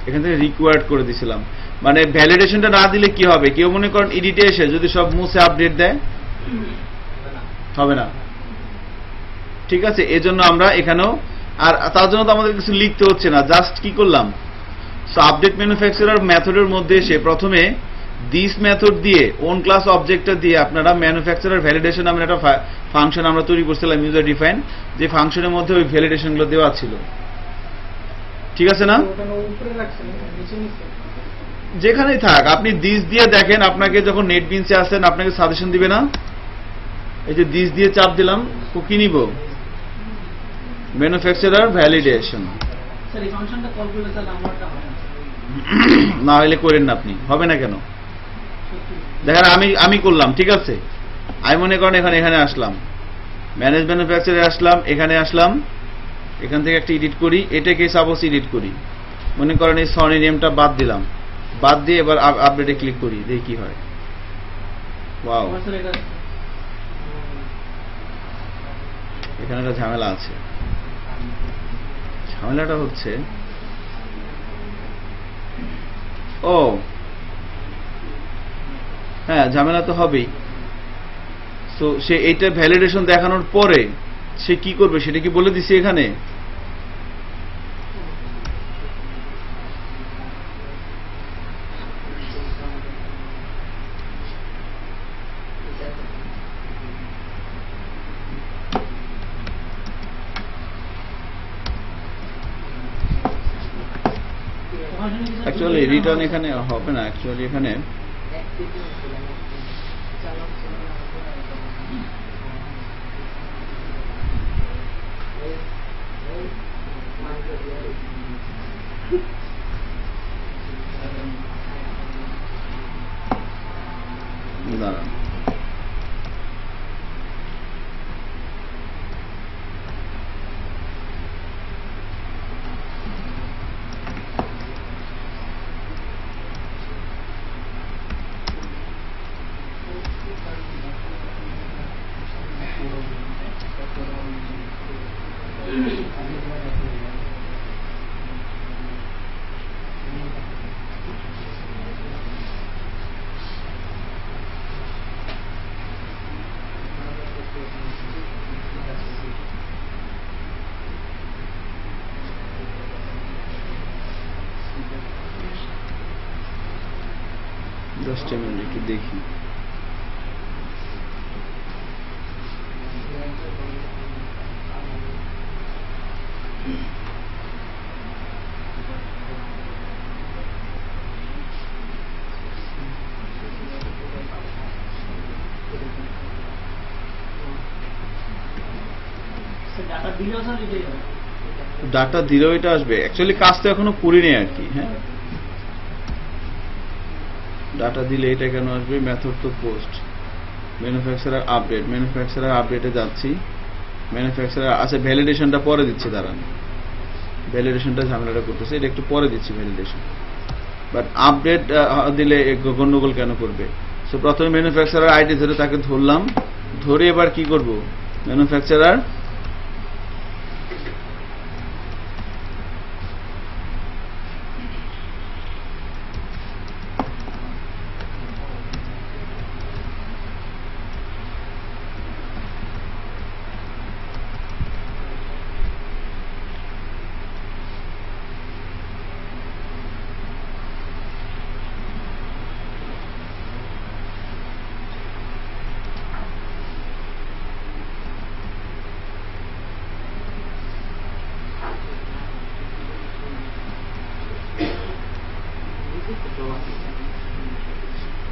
এখান থেকে রিকোয়ার্ড করে দিছিলাম। মানে ভ্যালিডেশনটা না দিলে কি হবে, কেউ মনে করেন এডিটে এসে যদি সব মুছে আপডেট দেয়, হবে না। ঠিক আছে, এজন্য আমরা এখানেও, আর তার জন্য তো আমাদের কিছু লিখতে হচ্ছে না, জাস্ট কি করলাম, সো আপডেট ম্যানুফ্যাকচারার মেথডের মধ্যে এসে প্রথমে দিস মেথড দিয়ে ওন ক্লাস অবজেক্টটা দিয়ে আপনারা ম্যানুফ্যাকচারার ভ্যালিডেশন নামে একটা ফাংশন আমরা তৈরি করছিলাম, ইউজার ডিফাইন, যে ফাংশনের মধ্যে ওই ভ্যালিডেশনগুলো দেওয়া ছিল। ঠিক আছে না? যেখানেই থাক আপনি দিস দিয়ে দেখেন, আপনাকে যখন নেটবিনসে আসেন আপনাকে সাজেশন দিবে না, এই যে দিস দিয়ে চাপ দিলাম, কি নিব, ম্যানুফ্যাকচারার ভ্যালিডেশন। স্যার এই ফাংশনটা কল করলে স্যার নাম্বারটা হয় না, না হলে করেন না আপনি, হবে না কেন? দেখেন আমি করলাম, ঠিক আছে, আমি মনে করেন এখানে আসলাম, ম্যানেজ ম্যানুফ্যাকচারে আসলাম, এখানে আসলাম, এখান থেকে একটা এডিট করি, এটাকে সাপোজ এডিট করি, মনে করেন এই সনি নেমটা বাদ দিলাম, বাদ দিয়ে এবার আপডেটে ক্লিক করি, দেখি কি হয়। ওয়াও, স্যার এটা এখানে একটা ঝামেলা আছে। ঝামেলাটা হচ্ছে, ও হ্যাঁ ঝামেলা তো হবেই। সো সে এইটা ভ্যালিডেশন দেখানোর পরে সে কি করবে সেটা কি বলে দিছি এখানে? অ্যাকচুয়ালি রিটার্ন এখানে হবে না, অ্যাকচুয়ালি এখানে দাঁড়ান, জাস্ট a minute একটু দেখি। ডাটা দিলেও স্যার এটাই হয়, ডাটা দিলেও এটা আসবে, অ্যাকচুয়ালি কাজ তো এখনো করিনি আর কি। হ্যাঁ, ডাটা দিলে এটা কেন আসবে, মেথড তো পোস্ট ম্যানুফ্যাকচারার আপডেট, ম্যানুফ্যাকচারার আপডেটে যাচ্ছি, ম্যানুফ্যাকচারার আচ্ছা ভ্যালিডেশনটা পরে দিচ্ছি, দাঁড়ান ভ্যালিডেশনটা ঝামেলাটা করতেছে, এটা একটু পরে দিচ্ছি ভ্যালিডেশন, বাট আপডেট দিলে গন্ডগোল কেন করবে। সো প্রথমে ম্যানুফ্যাকচারার আইডি ধরে তাকে ধরলাম, ধরে এবার কি করব, manufacturer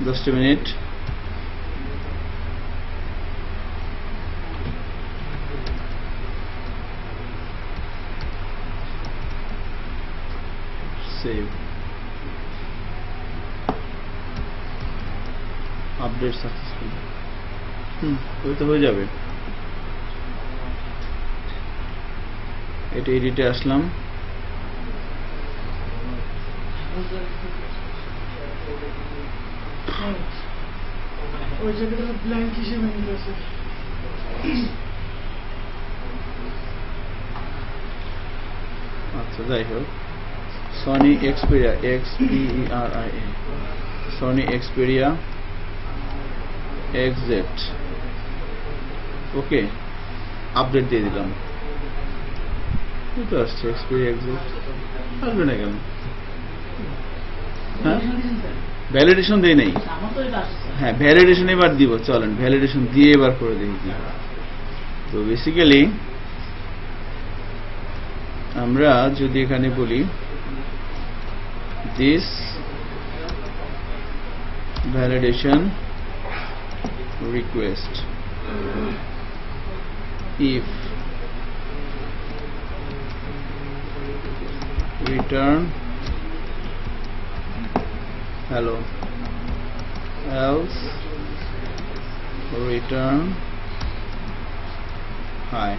just a minute. Save. Update successful. ওই তো হয়ে যাবে। এটা এডিটে আসলাম, ওই জায়গাটা ব্ল্যাঙ্ক হিসেবে নিতেছে। আচ্ছা যাই হোক, Sony Xperia XPERIA, Sony Xperia XZ, ওকে আপডেট দিয়ে দিলাম, তো আসছে এক্সপেরিয়া XZ, আসবে না কেন? হ্যাঁ ভ্যালিডেশন দেই নাই, আমার তো এটা আসছে। হ্যাঁ ভ্যালিডেশন এবার দিব, চলেন ভ্যালিডেশন দিয়ে এবার করে দেখি কি হয়। তো বেসিক্যালি আমরা যদি এখানে বলি this validation request if return hello else return hi,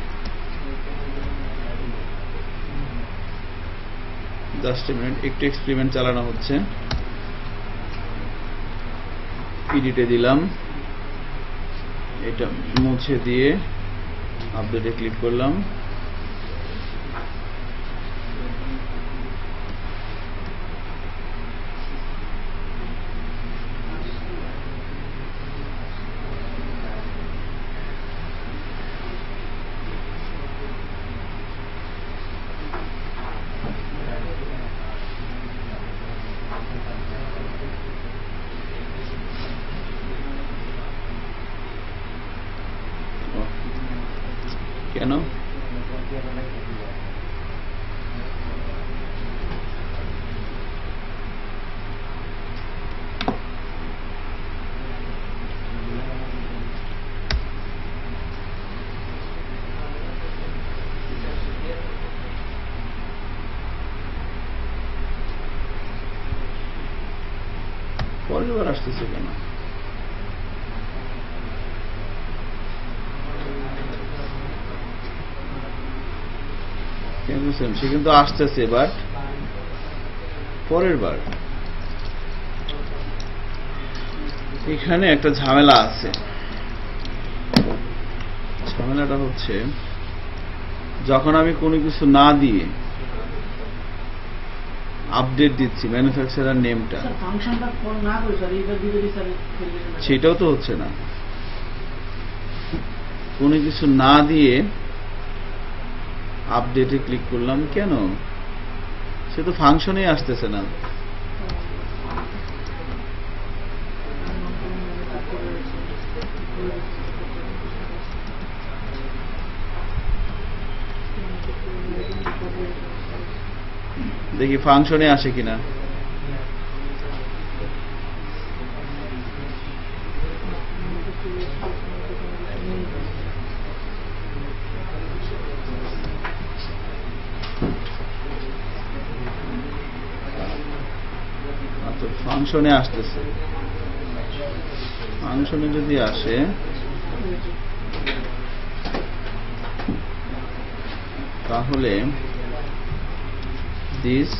just a minute, একটু এক্সপেরিমেন্ট চালানো হচ্ছে। এডিটে দিলাম, এটা মুছে দিয়ে আপডেটে ক্লিক করলাম, কেন পরের বার আসতেছে কেন? সে কিন্তু আসতেছে, বাট পরের বার এখানে একটা ঝামেলা আছে। ঝামেলাটা হচ্ছে যখন আমি কোনো কিছু না দিয়ে আপডেট দিচ্ছি ম্যানুফ্যাকচারার নেমটা, স্যার ফাংশনটা ফোন না করে স্যার এটা দিয়ে দিই স্যার, সেটাও তো হচ্ছে না। কোনো কিছু না দিয়ে আপডেটে ক্লিক করলাম, কেন? সে তো ফাংশনেই আসতেছে না। দেখি ফাংশনে আসে কিনা। ফাংশনে আসতেছে, ফাংশনে যদি আসে তাহলে দিস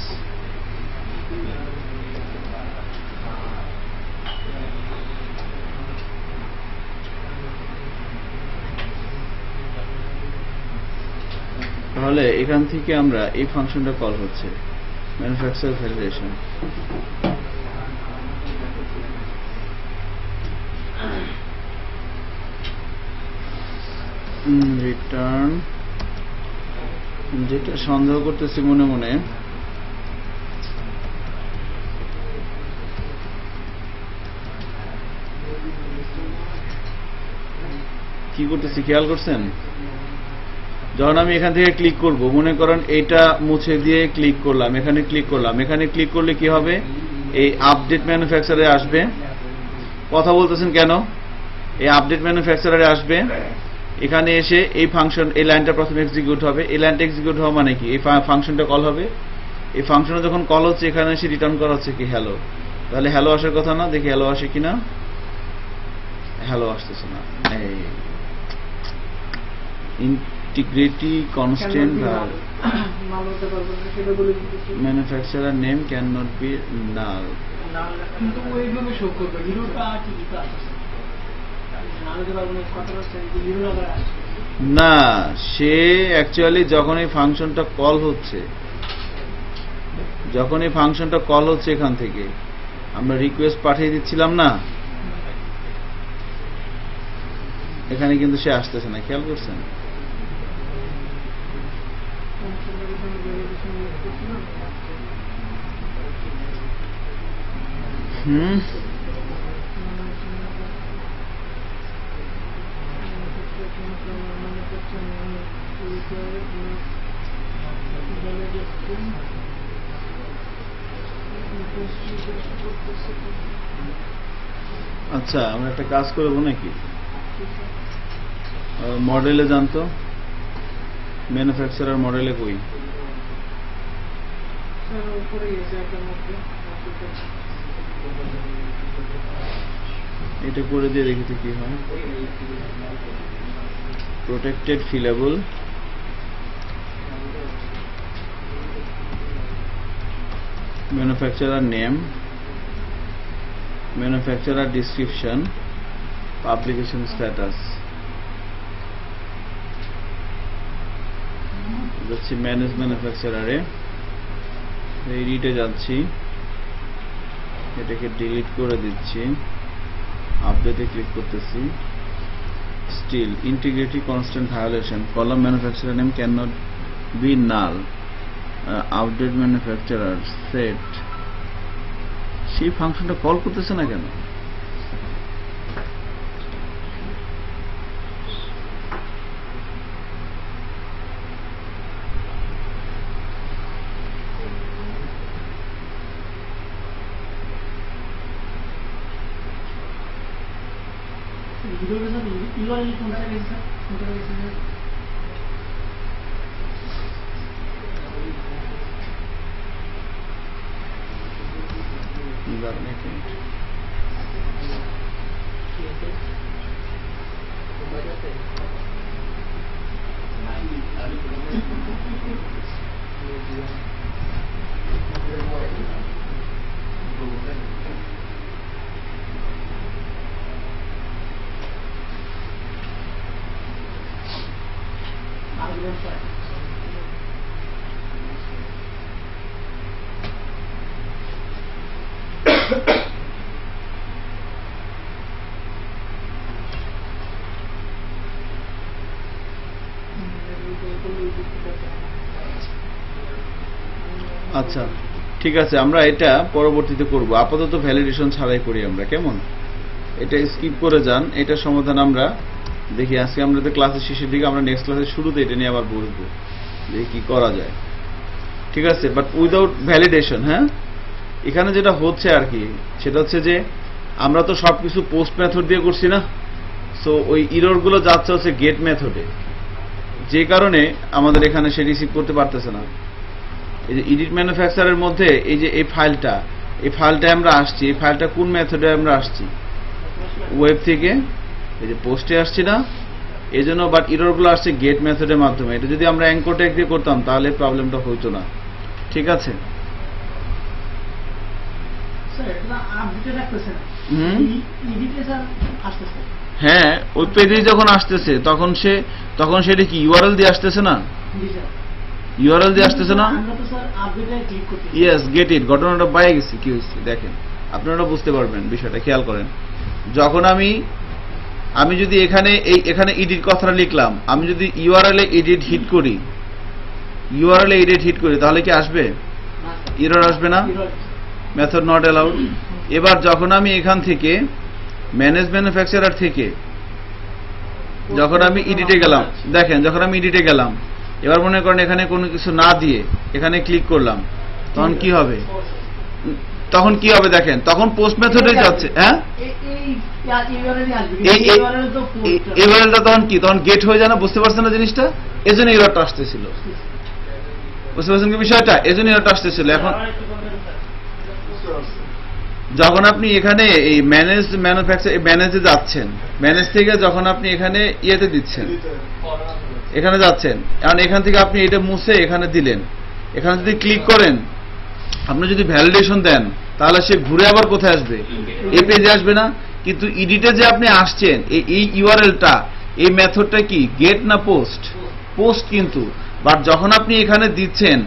তাহলে এখান থেকে আমরা এই ফাংশনটা কল হচ্ছে ম্যানুফ্যাকচারার ভ্যালিডেশন। রিটার্ন, যেটা সন্দেহ করতেছি মনে মনে, কি করতেছি খেয়াল করছেন? যখন আমি এখান থেকে ক্লিক করব, মনে করেন এইটা মুছে দিয়ে ক্লিক করলাম, এখানে ক্লিক করলাম, এখানে ক্লিক করলে কি হবে? এই আপডেট ম্যানুফ্যাকচারে আসবে। কথা বলতেছেন কেন? এই আপডেট ম্যানুফ্যাকচারে আসবে, এখানে এসে এই ফাংশন, এই লাইনটা প্রথমে এক্সিকিউট হবে। এই লাইনটা এক্সিকিউট হওয়া মানে কি? এই ফাংশনটা কল হবে। এই ফাংশনে যখন কল হচ্ছে, এখানে এসে রিটার্ন করা হচ্ছে কি? হ্যালো। তাহলে হ্যালো আসার কথা না? দেখি হ্যালো আসে কিনা। হ্যালো আসতেছে না। এই integrity constant manufacturer name can not be null. কিন্তু ওইভাবে শো করবে হিরোটা ঠিকই তো আছে, নালতে পারবো না, কথা হচ্ছে হিরো আবার আসবে না। সে অ্যাকচুয়ালি যখন এই ফাংশনটা কল হচ্ছে, যখন এই ফাংশনটা কল হচ্ছে, এখান থেকে আমরা রিকোয়েস্ট পাঠিয়ে দিচ্ছিলাম না, এখানে কিন্তু সে আসতেছে না। খেয়াল করছেন? আচ্ছা, আমরা একটা কাজ করবো নাকি? মডেলে জানতো, ম্যানুফ্যাকচারার মডেলে কই? এটা করে দিয়ে দেখি তো কি হয়। Protected fillable, manufacturer name, manufacturer description, publication status. যাচ্ছি ম্যানেজ ম্যানুফ্যাকচারারে, এডিটে যাচ্ছি, এটাকে ডিলিট করে দিচ্ছি, আপডেটে ক্লিক করতেছি। Still integrity constant violation, column manufacturer name can not be null, update manufacturer set. সেই ফাংশনটা কল করতেছে না কেন? হিরোর সাথে ইউআরএল কোনটা গেছে, কোনটা গেছে আচ্ছা ঠিক আছে, আমরা এটা পরবর্তীতে করব, আপাতত ভ্যালিডেশন ছাড়াই করি আমরা, কেমন? এটা স্কিপ করে যান, এটা সমাধান আমরা দেখি। আজকে আমরা তো ক্লাসের শেষের দিকে, আমরা নেক্সট ক্লাসের শুরুতে এটা নিয়ে আবার বলবো দেখি কি করা যায়, ঠিক আছে? But without validation. হ্যাঁ, এখানে যেটা হচ্ছে আর কি, সেটা হচ্ছে যে আমরা তো সবকিছু পোস্ট মেথড দিয়ে করছি না, সো ওই ইরর গুলো যাচ্ছে হচ্ছে গেট মেথডে, যে কারণে আমাদের এখানে সে রিসিভ করতে পারতেছে না। এই যে এডিট ম্যানুফ্যাকচারের মধ্যে এই যে এই ফাইলটা আমরা আসছি, এই ফাইলটা কোন মেথডে আমরা আসছি? ওয়েব থেকে, এই যে পোস্টে আসছি না, এই জন্য বাট এররগুলো আসছে গেট মেথডের মাধ্যমে। এটা যদি আমরা অ্যাঙ্কর ট্যাগ দিয়ে করতাম তাহলে প্রবলেমটা হতো না। ঠিক আছে, হ্যাঁ ওই পেজে যখন আসতেছে তখন সেটা কি ইউআরএল দিয়ে আসতেছে না, ইউআরএল দিয়ে আসতেছে না। ইয়েস গেট ইট, ঘটনাটা বাইরে গেছে। কি হয়েছে দেখেন, আপনারা বুঝতে পারবেন বিষয়টা, খেয়াল করেন। যখন আমি যদি এখানে এডিট কথাটা লিখলাম, আমি যদি ইউআরএল এ এডিট হিট করি, তাহলে কি আসবে? এরর আসবে না, মেথড নট অ্যালাউড। এবার যখন আমি এখান থেকে ম্যানেজ ম্যানুফ্যাকচারার থেকে যখন আমি এডিটে গেলাম, দেখেন যখন আমি এডিটে গেলাম, এবার মনে করেন এখানে কোনো কিছু না দিয়ে এখানে ক্লিক করলাম, তখন কি হবে? দেখেন তখন পোস্ট মেথডে যাচ্ছে। হ্যাঁ ইউআরএলটা তখন কি, তখন গেট হয়ে যায় না? বুঝতে পারছেন না জিনিসটা? এজন্য এররটা আসতেছিল। বুঝতে পারছেন কি বিষয়টা? এজন্য এররটা আসতেছিল। এখন যখন আপনি এখানে এই ম্যানেজ ম্যানুফ্যাকচার ম্যানেজে যাচ্ছেন, ম্যানেজ থেকে যখন আপনি এখানে ইয়েতে দিচ্ছেন, এখানে যাচ্ছেন, কারণ এখান থেকে আপনি এটা মুছে এখানে দিলেন, এখানে যদি ক্লিক করেন, আপনি যদি ভ্যালিডেশন দেন, তাহলে সে ঘুরে আবার কোথায় আসবে? এই পেজে আসবে না? কিন্তু এডিটে যে আপনি আসছেন, এই ইউআরএলটা, এই মেথডটা কি গেট না পোস্ট? পোস্ট কিন্তু। বাট যখন আপনি এখানে দিচ্ছেন,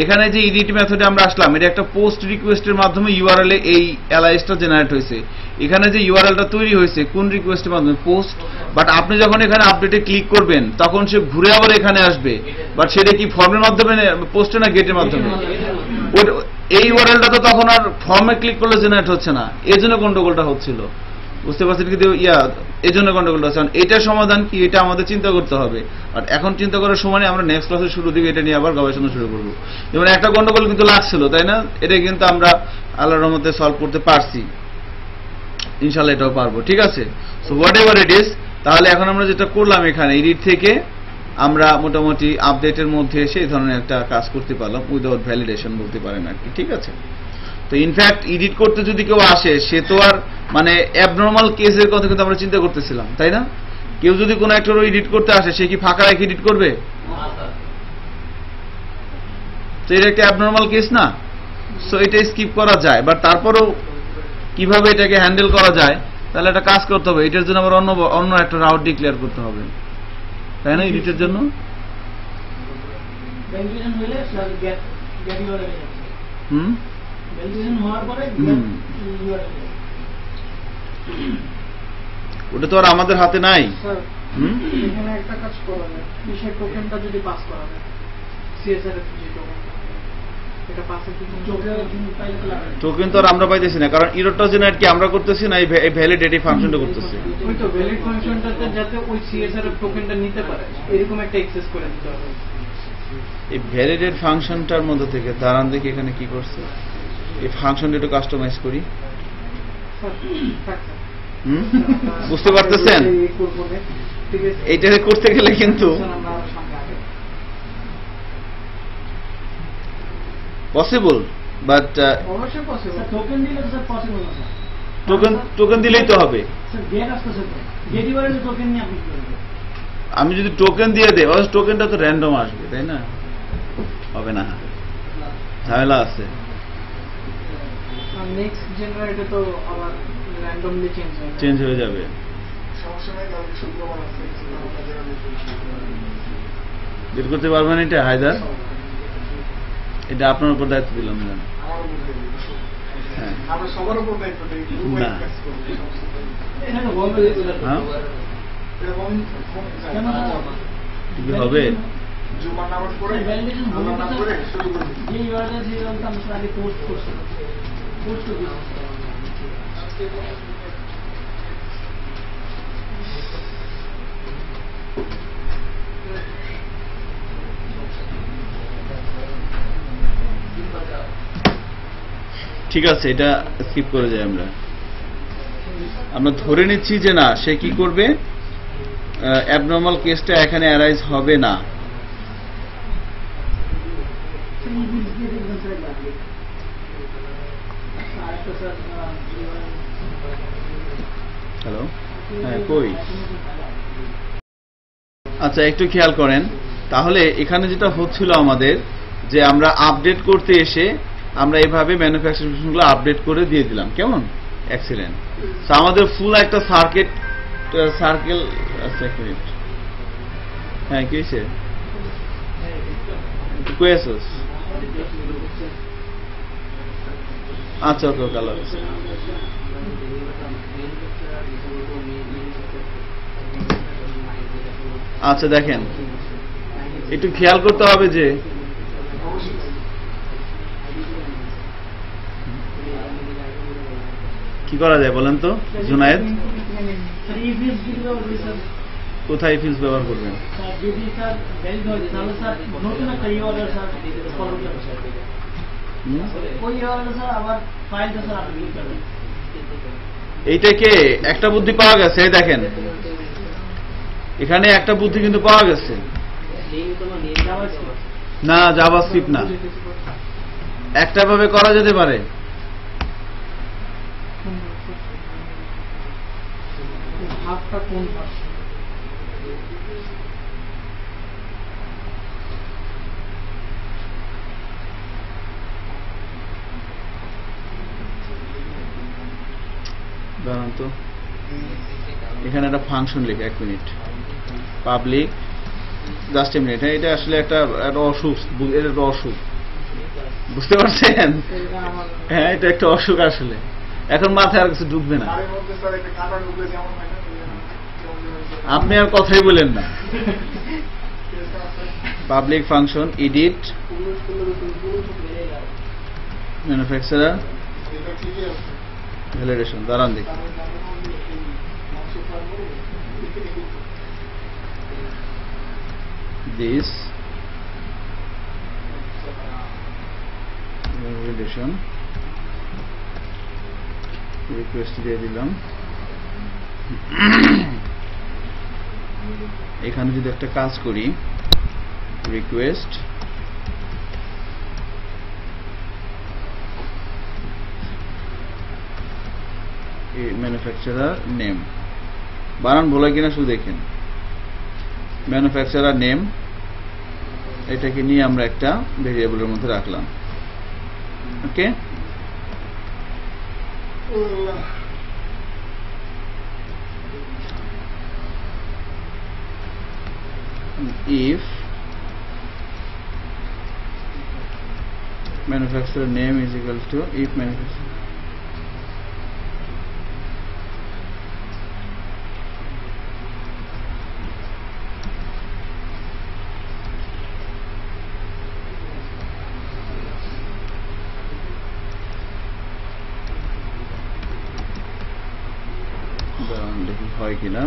এখানে যে এডিট মেথডে আমরা আসলাম, এটা একটা পোস্ট রিকোয়েস্টের মাধ্যমে ইউআরএল এ এই এলআইএসটা জেনারেট হয়েছে। এখানে যে ইউআরএলটা তৈরি হয়েছে কোন রিকোয়েস্টের মাধ্যমে? পোস্ট। বাট আপনি যখন এখানে আপডেটে ক্লিক করবেন, তখন সে ঘুরে আবার এখানে আসবে। বাট সেটা কি ফর্মের মাধ্যমে, পোস্টে না গেটের মাধ্যমে? এই ইউআরএলটা তো তখন আর ফর্মে ক্লিক করলে জেনারেট হচ্ছে না, এই জন্য গন্ডগোলটা হচ্ছিল। বুঝতে পারছেন? কিন্তু এই জন্য গন্ডগোলটা হচ্ছে। এটার সমাধান কি, এটা আমাদের চিন্তা করতে হবে। আর এখন চিন্তা করার সময় আমরা নেক্সট ক্লাসের শুরু দিকে এটা নিয়ে আবার গবেষণা শুরু করবো। যেমন একটা গন্ডগোল কিন্তু লাগছিল, তাই না? এটা কিন্তু আমরা আল্লাহর রহমতে সলভ করতে পারছি, ইনশাআল্লাহ এটাও পারবো। ঠিক আছে, so what ever it is, তাহলে এখন আমরা যেটা করলাম, এখানে এডিট থেকে আমরা মোটামুটি আপডেটের মধ্যে সেই ধরনের একটা কাজ করতে পারলাম, উইদাউট ভ্যালিডেশন বলতে পারেন আর কি। ঠিক আছে, তো ইনফ্যাক্ট এডিট করতে যদি কেউ আসে, সে তো আর মানে অ্যাবনর্মাল কেসের কথা কিন্তু আমরা চিন্তা করতেছিলাম, তাই না? কেউ যদি কোনো একটা এডিট করতে আসে, সে কি ফাঁকা রেখে এডিট করবে? তো এটা একটা অ্যাবনর্মাল কেস না? সো এটা স্কিপ করা যায়, বাট তারপরেও কিভাবে এটাকে হ্যান্ডেল করা যায়, তাহলে একটা কাজ করতে হবে। এটার জন্য আবার অন্য একটা রাউট ডিক্লেয়ার করতে হবে, তাই না? এডিটের জন্য ওটা তো আর আমাদের হাতে নাই। এখানে একটা কাজ করা যায়, সেই টোকেনটা যদি পাস করা যায়, সিএসআর এর যে টোকেনটা, এটা পাসের টোকেন তো আর আমরা পাইতেছি না, কারণ এররটা জেনারেট কি আমরা করতেছি না, এই ভ্যালিডেটিভ ফাংশনটা করতেছি। ওই তো ভ্যালিড ফাংশনটাতে যাতে ওই সিএসআর এর টোকেনটা নিতে পারে, এরকম একটা অ্যাক্সেস করে দিতে হবে। এই ভ্যালিডেট ফাংশনটার মধ্যে থেকে দাঁড়ান দেখি এখানে কি করছে। এই ফাংশনটা একটু কাস্টমাইজ করি। বুঝতে পারতেছেন? এইটা করতে গেলে কিন্তু পসিবল, বাট টোকেন দিলেই তো হবে। আমি যদি টোকেন দিয়ে দেই, টোকেনটা তো র্যান্ডম আসবে, তাই না? হবে না, ঝামেলা আছে। নেক্সট জেনারেটে তো আবার র্যান্ডমলি চেঞ্জ হয়ে যাবে। বের করতে পারবেন এটা হায়দার? এটা আপনার উপর দায়িত্ব দিলাম না। হ্যাঁ হবে। ঠিক আছে, এটা স্কিপ করে যাই। আমরা ধরে নিচ্ছি যে না, সে কি করবে, অ্যাবনর্মাল কেসটা এখানে অ্যারাইজ হবে না। হ্যালো, হ্যাঁ কই? আচ্ছা একটু খেয়াল করেন, তাহলে এখানে যেটা হচ্ছিল আমাদের যে আমরা আপডেট করতে এসে আমরা এইভাবে ম্যানুফ্যাকচারিং ইনফরমেশনগুলো আপডেট করে দিয়ে দিলাম, কেমন? এক্সিলেন্ট। তো আমাদের ফুল একটা সার্কেল আচ্ছা এক মিনিট, হ্যাঁ কি হয়েছে কই আসোস? আচ্ছা ওকে ওকে, আল্লাহ হাফেজ। আচ্ছা দেখেন, একটু খেয়াল করতে হবে যে কি করা যায় বলেন তো জুনায়েদ, স্যার ইভিএস ব্যবহার করি স্যার। কোথায় ফিজ ব্যবহার করবেন? স্যার যদি স্যার ভ্যালিড হয় তাহলে স্যার নতুন একটা ইউআরএল স্যার ফলো করতে স্যার ওই ইউআরএল স্যার আবার ফাইলটা স্যার আপডেট করবেন। এইটাকে একটা বুদ্ধি পাওয়া গেছে, এই দেখেন এখানে একটা বুদ্ধি কিন্তু পাওয়া গেছে। না জাভাস্ক্রিপ্ট না, একটা ভাবে করা যেতে পারে। হাফটা কোন ভাগ? দাঁড়ান তো, এখানে একটা ফাংশন লিখে, এক minute, public just a minute. এটা আসলে একটা অসুখ, এটা একটা অসুখ, বুঝতে পারছেন? হ্যাঁ এটা একটা অসুখ আসলে, এখন মাথায় আর কিছু ঢুকবে না, আপনি আর কথাই বলেন না। Public function edit manufacturer validation, দাঁড়ান দেখি। This validation request দিয়ে দিলাম। এখানে যদি একটা কাজ করি, রিকোয়েস্ট ম্যানুফ্যাকচারার নেম, বানান ভুল কিনা শুধু দেখেন। ম্যানুফ্যাকচারার নেম, এটাকে নিয়ে আমরা একটা ভেরিয়েবলের মধ্যে রাখলাম, ওকে। if manufacturer name is equal to if manufacturer দেখি হয় কিনা।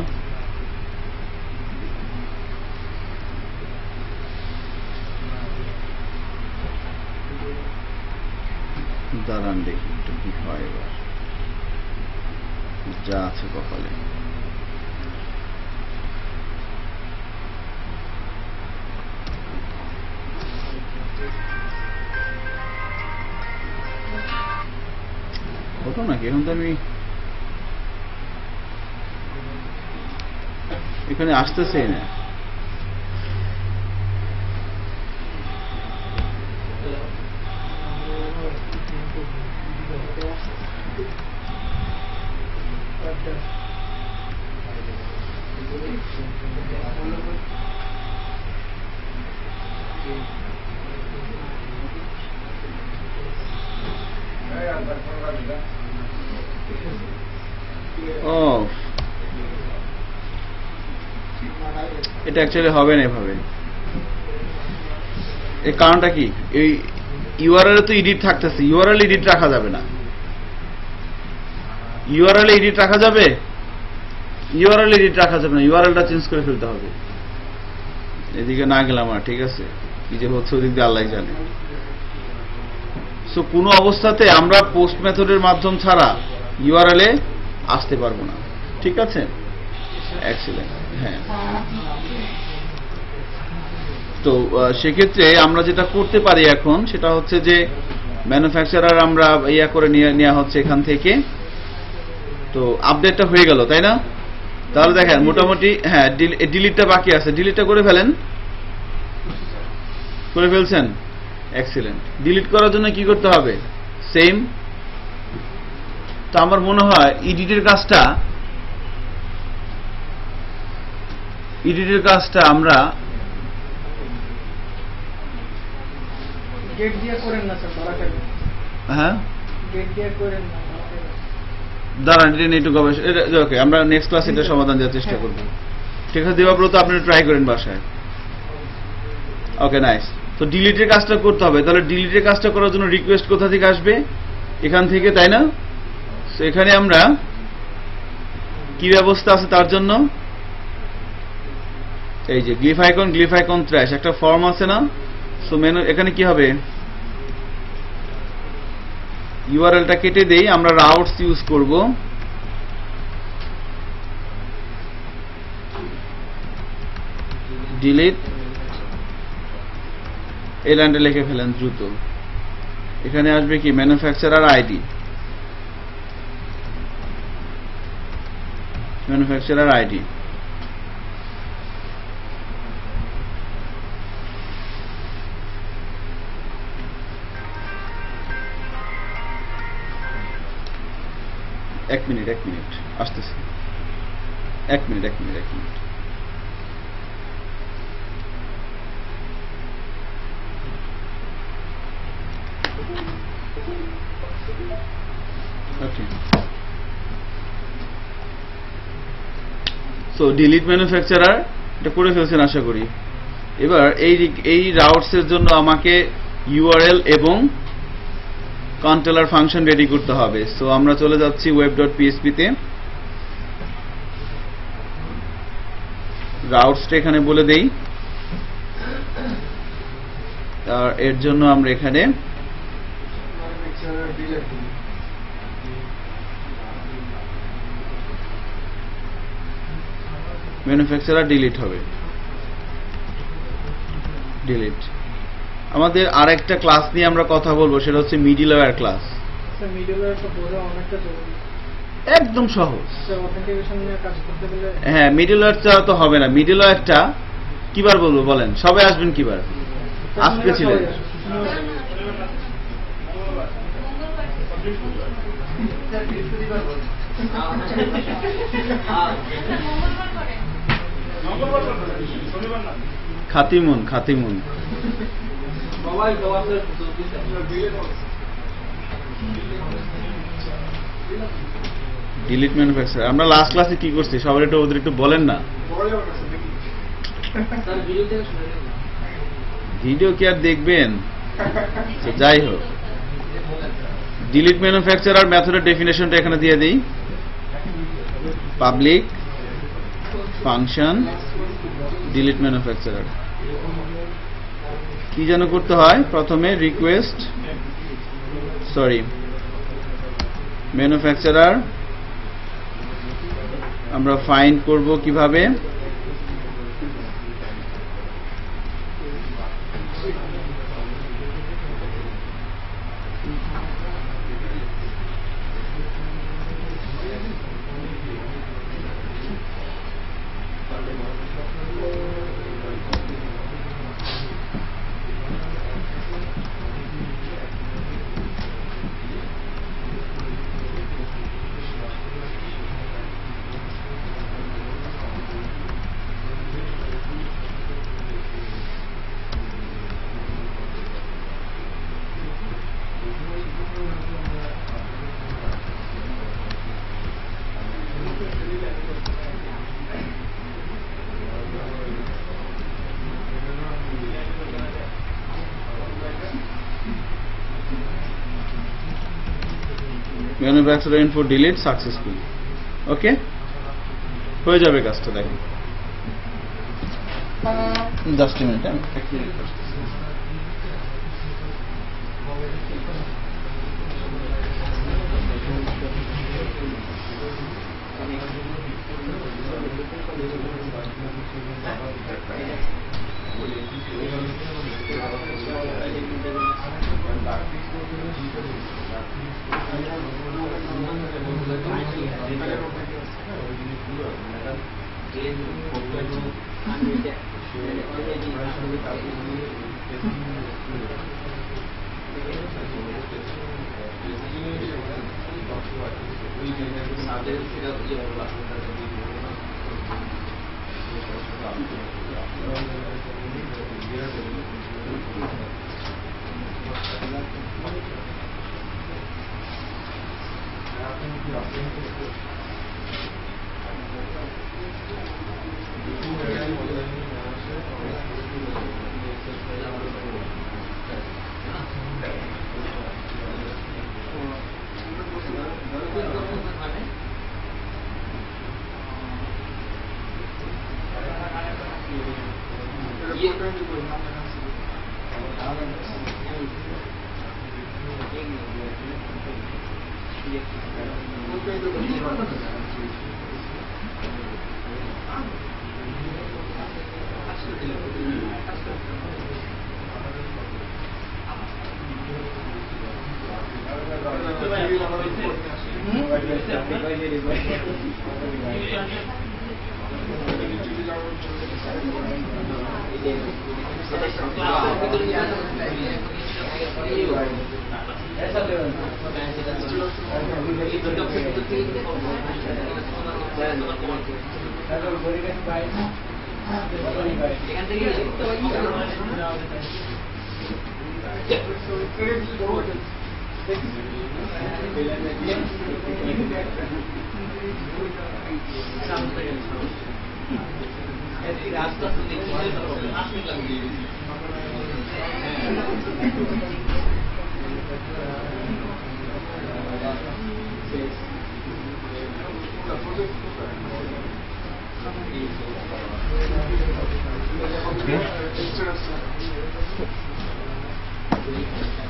দাঁড়ান দেখি একটু কি হয়, এবার যা আছে কপালে। হতো নাকি, এখন তো আমি এখানে আসতেছেই না। এটা অ্যাকচুয়ালি হবে না এভাবে। এর কারণটা কি, এই ইউআরএল তো এডিট থাকতেছে, ইউআরএল এডিট রাখা যাবে না। ইউআরএল এডিট রাখা যাবে? ইউআরএল এডিট রাখা যাবে না, ইউআরএলটা চেঞ্জ করে ফেলতে হবে। এদিকে না গেলাম আর, ঠিক আছে, কি যে হচ্ছে ওদিক দিয়ে আল্লাহ জানে। সো কোনো অবস্থাতে আমরা পোস্ট মেথডের মাধ্যম ছাড়া ইউআরএল এ আসতে পারবো না, ঠিক আছে? এক্সিলেন্ট। হ্যাঁ, তো সেক্ষেত্রে আমরা যেটা করতে পারি এখন সেটা হচ্ছে যে ম্যানুফ্যাকচারার আমরা ইয়া করে নেওয়া হচ্ছে এখান থেকে। তো আপডেটটা হয়ে গেল, তাই না? তাহলে দেখেন মোটামুটি হ্যাঁ ডিলিটটা বাকি আছে, ডিলিটটা করে ফেলেন। করে ফেলছেন, এক্সিলেন্ট। ডিলিট করার জন্য কি করতে হবে? সেম। তো আমার মনে হয় এডিটের কাজটা আমরা গেট দিয়ে করেন না স্যার, ধরা খাবে। হ্যাঁ গেট দিয়ে করেন না, ধরা খাবে। দাঁড়ান, এটা নিয়ে একটু গবেষণা, ওকে আমরা নেক্সট ক্লাসে এটা সমাধান দেওয়ার চেষ্টা করব। ঠিক আছে দেবাব্রত, আপনি ট্রাই করেন বাসায়। Okay nice. তো ডিলিটের কাজটা করতে হবে, তাহলে ডিলিটের কাজটা করার জন্য রিকোয়েস্ট কোথা থেকে আসবে? এখান থেকে, তাই না? তো এখানে আমরা কি ব্যবস্থা আছে তার জন্য? এই যে গ্লিফ আইকন ট্র্যাশ একটা ফর্ম আছে না? সো মেনু এখানে কি হবে? ইউআরএলটা কেটে দেই, আমরা রাউটস ইউজ করব। ডিলিট এই লাইনটা লিখে ফেলেন দ্রুত। এখানে আসবে কি? Manufacturer ID. ম্যানুফ্যাকচারার আইডি এক মিনিট আসতেছে। এক মিনিট। ওকে, সো ডিলিট ম্যানুফ্যাকচারার এটা করে ফেলছেন আশা করি। এবার এই রাউটস এর জন্য আমাকে ইউআরএল এবং কন্ট্রোলার ফাংশন রেডি করতে হবে। সো আমরা চলে যাচ্ছি web.php তে। রাউটসটা এখানে বলে দেই, আর এর জন্য আমরা এখানে ম্যানুফ্যাকচারার ডিলিট হবে। ডিলিট। আমাদের আরেকটা ক্লাস নিয়ে আমরা কথা বলবো, সেটা হচ্ছে মিডলওয়্যার ক্লাস। স্যার মিডলওয়্যারটা বোঝা অনেকটা জরুরি। একদম সহজ। স্যার অথেন্টিকেশন নিয়ে কাজ করতে গেলে হ্যাঁ, মিডলওয়্যারটা তো হবে না। মিডলওয়্যারটা কিবার বলবো বলেন? সবাই আসবেন কিবার? আজকে ছিলেন? খাতিমুন ডিলিট ম্যানুফ্যাকচার। আমরা লাস্ট ক্লাসে কি করছি সবার একটু ওদের একটু বলেন না। ভিডিও কি আর দেখবেন? যাই হোক, ডিলিট ম্যানুফ্যাকচারার মেথডের ডেফিনেশনটা এখানে দিয়ে দিই। Public function delete manufacturer. কি যেন করতে হয়? প্রথমে রিকোয়েস্ট ম্যানুফ্যাকচারার আমরা ফাইন্ড করব কিভাবে? Manufacturer info delete successfully. Okay, হয়ে যাবে কাজটা। দেখেন জাস্ট মিনিট,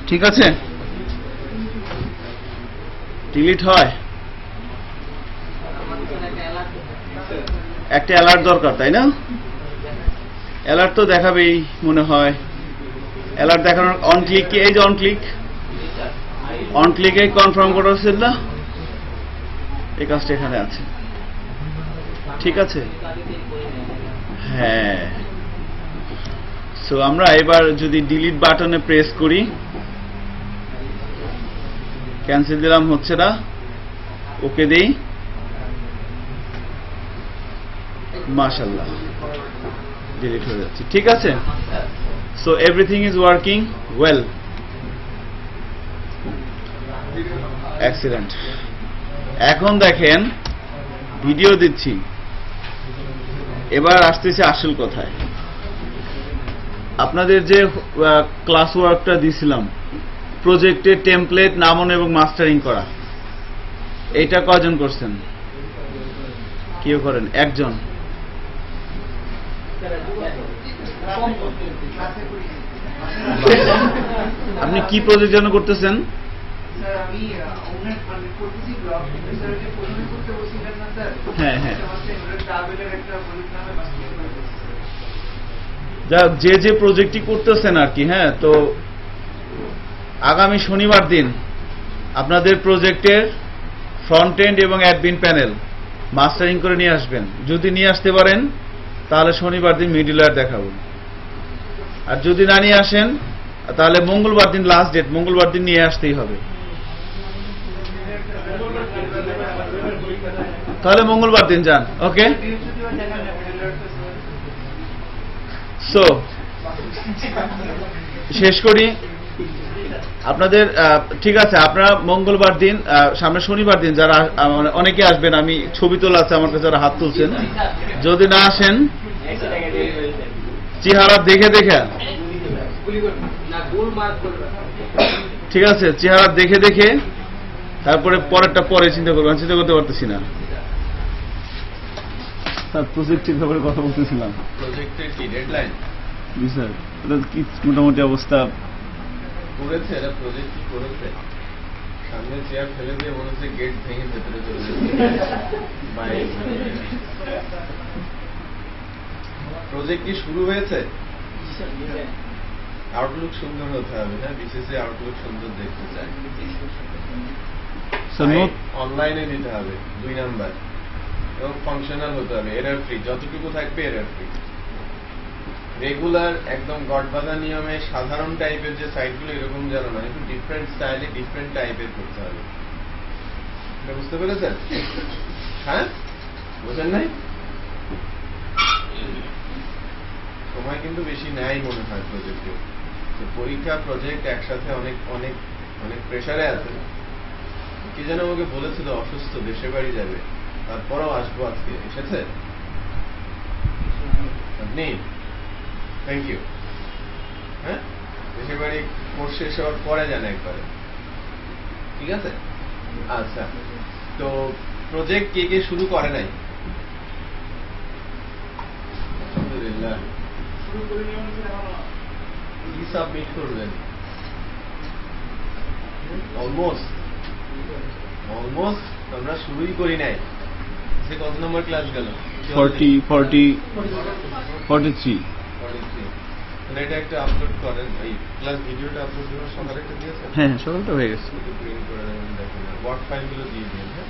ঠিক আছে, ডিলিট হয়, একটা অ্যালার্ট দরকার, তাই না? অ্যালার্ট তো দেখাবেই মনে হয়। অ্যালার্ট দেখানোর অন ক্লিক, কি এই যে অন ক্লিকে কনফার্ম করা হচ্ছে না, এই কাজটা এখানে আছে। ঠিক আছে, হ্যাঁ। সো আমরা এবার যদি ডিলিট বাটনে প্রেস করি, ক্যান্সেল দিলাম, হচ্ছে না, ওকে দেই, মাশাআল্লাহ ডিলিট হয়ে যাচ্ছে। ঠিক আছে, so everything is working well, excellent. এখন দেখেন ভিডিও দিচ্ছি, এবার আসতেছে আসল কথায়। আপনাদের যে ক্লাস ওয়ার্কটা দিয়েছিলাম, প্রজেক্টের টেমপ্লেট নামানো এবং মাস্টারিং করা, এইটা কয়জন করছেন? কেউ করেন? একজন। আপনি কি প্রজেক্ট যেন করতেছেন? হ্যাঁ হ্যাঁ, যাক, যে যে প্রজেক্টই করতেছেন আর কি। হ্যাঁ, তো আগামী শনিবার দিন আপনাদের প্রজেক্টের ফ্রন্ট এন্ড এবং অ্যাডমিন প্যানেল মাস্টারিং করে নিয়ে আসবেন। যদি নিয়ে আসতে পারেন তাহলে শনিবার দিন মিডলওয়্যার দেখাবো, আর যদি না নিয়ে আসেন তাহলে মঙ্গলবার দিন লাস্ট ডেট, মঙ্গলবার দিন নিয়ে আসতেই হবে। তাহলে মঙ্গলবার দিন যান। ওকে, সো শেষ করি আপনাদের। ঠিক আছে, আপনারা মঙ্গলবার দিন, সামনে শনিবার দিন যারা অনেকে আসবেন, আমি ছবি তোলা আছে আমার কাছে, যারা হাত তুলছেন, যদি না আসেন চেহারা দেখে দেখে, ঠিক আছে, চেহারা দেখে দেখে তারপরে পরেরটা পরে চিন্তা করবেন। চিন্তা করতে পারতেছি না, প্রজেক্টের ব্যাপারে কথা বলতেছিলাম। প্রজেক্টের কি ডেডলাইন? জি স্যার, এটা কি মোটামুটি অবস্থা করেছে? এটা প্রজেক্ট কি করেছে? সামনে চেয়ার ফেলে দিয়ে মনে হচ্ছে গেট ভেঙে ভেতরে চলে যাচ্ছে। প্রজেক্ট কি শুরু হয়েছে? আউটলুক সুন্দর হতে হবে, হ্যাঁ, বিশেষে আউটলুক সুন্দর দেখতে চাই। অনলাইনে দিতে হবে 2 নাম্বার। এবং ফাংশনাল হতে হবে, এরর ফ্রি, যতটুকু থাকবে এরর ফ্রি। রেগুলার একদম গডবাঁধা নিয়মে সাধারণ টাইপের যে সাইটগুলো এরকম যেন না, একটু ডিফারেন্ট স্টাইলে ডিফারেন্ট টাইপের করতে হবে। এটা বুঝতে পেরেছেন? হ্যাঁ, বোঝেন নাই? সময় কিন্তু বেশি নেয় মনে হয় প্রজেক্টে। পরীক্ষা প্রজেক্ট একসাথে অনেক অনেক অনেক প্রেসারে আছে। কি যেন আমাকে বলেছিল অসুস্থ, দেশে বাড়ি যাবে, তারপরও আসবো আজকে। এসেছে আপনি? Thank you. হ্যাঁ, দেশে বাড়ি কোর্স শেষ হওয়ার পরে যান একবারে, ঠিক আছে? আচ্ছা, তো প্রজেক্ট কে কে শুরু করে নাই? আলহামদুলিল্লাহ। কি সাবমিট করবেন? অলমোস্ট আমরা শুরুই করি নাই। কত নম্বর ক্লাস গেল? 43 তাহলে এটা একটা আপলোড করেন, এই ক্লাস ভিডিওটা আপলোড দেওয়ার সকালে একটা দিয়েছেন? হ্যাঁ, সকালটা হয়ে গেছে। প্রিন্ট করে দেখেন, ওয়ার্ড ফাইলগুলো দিয়ে দিন। হ্যাঁ।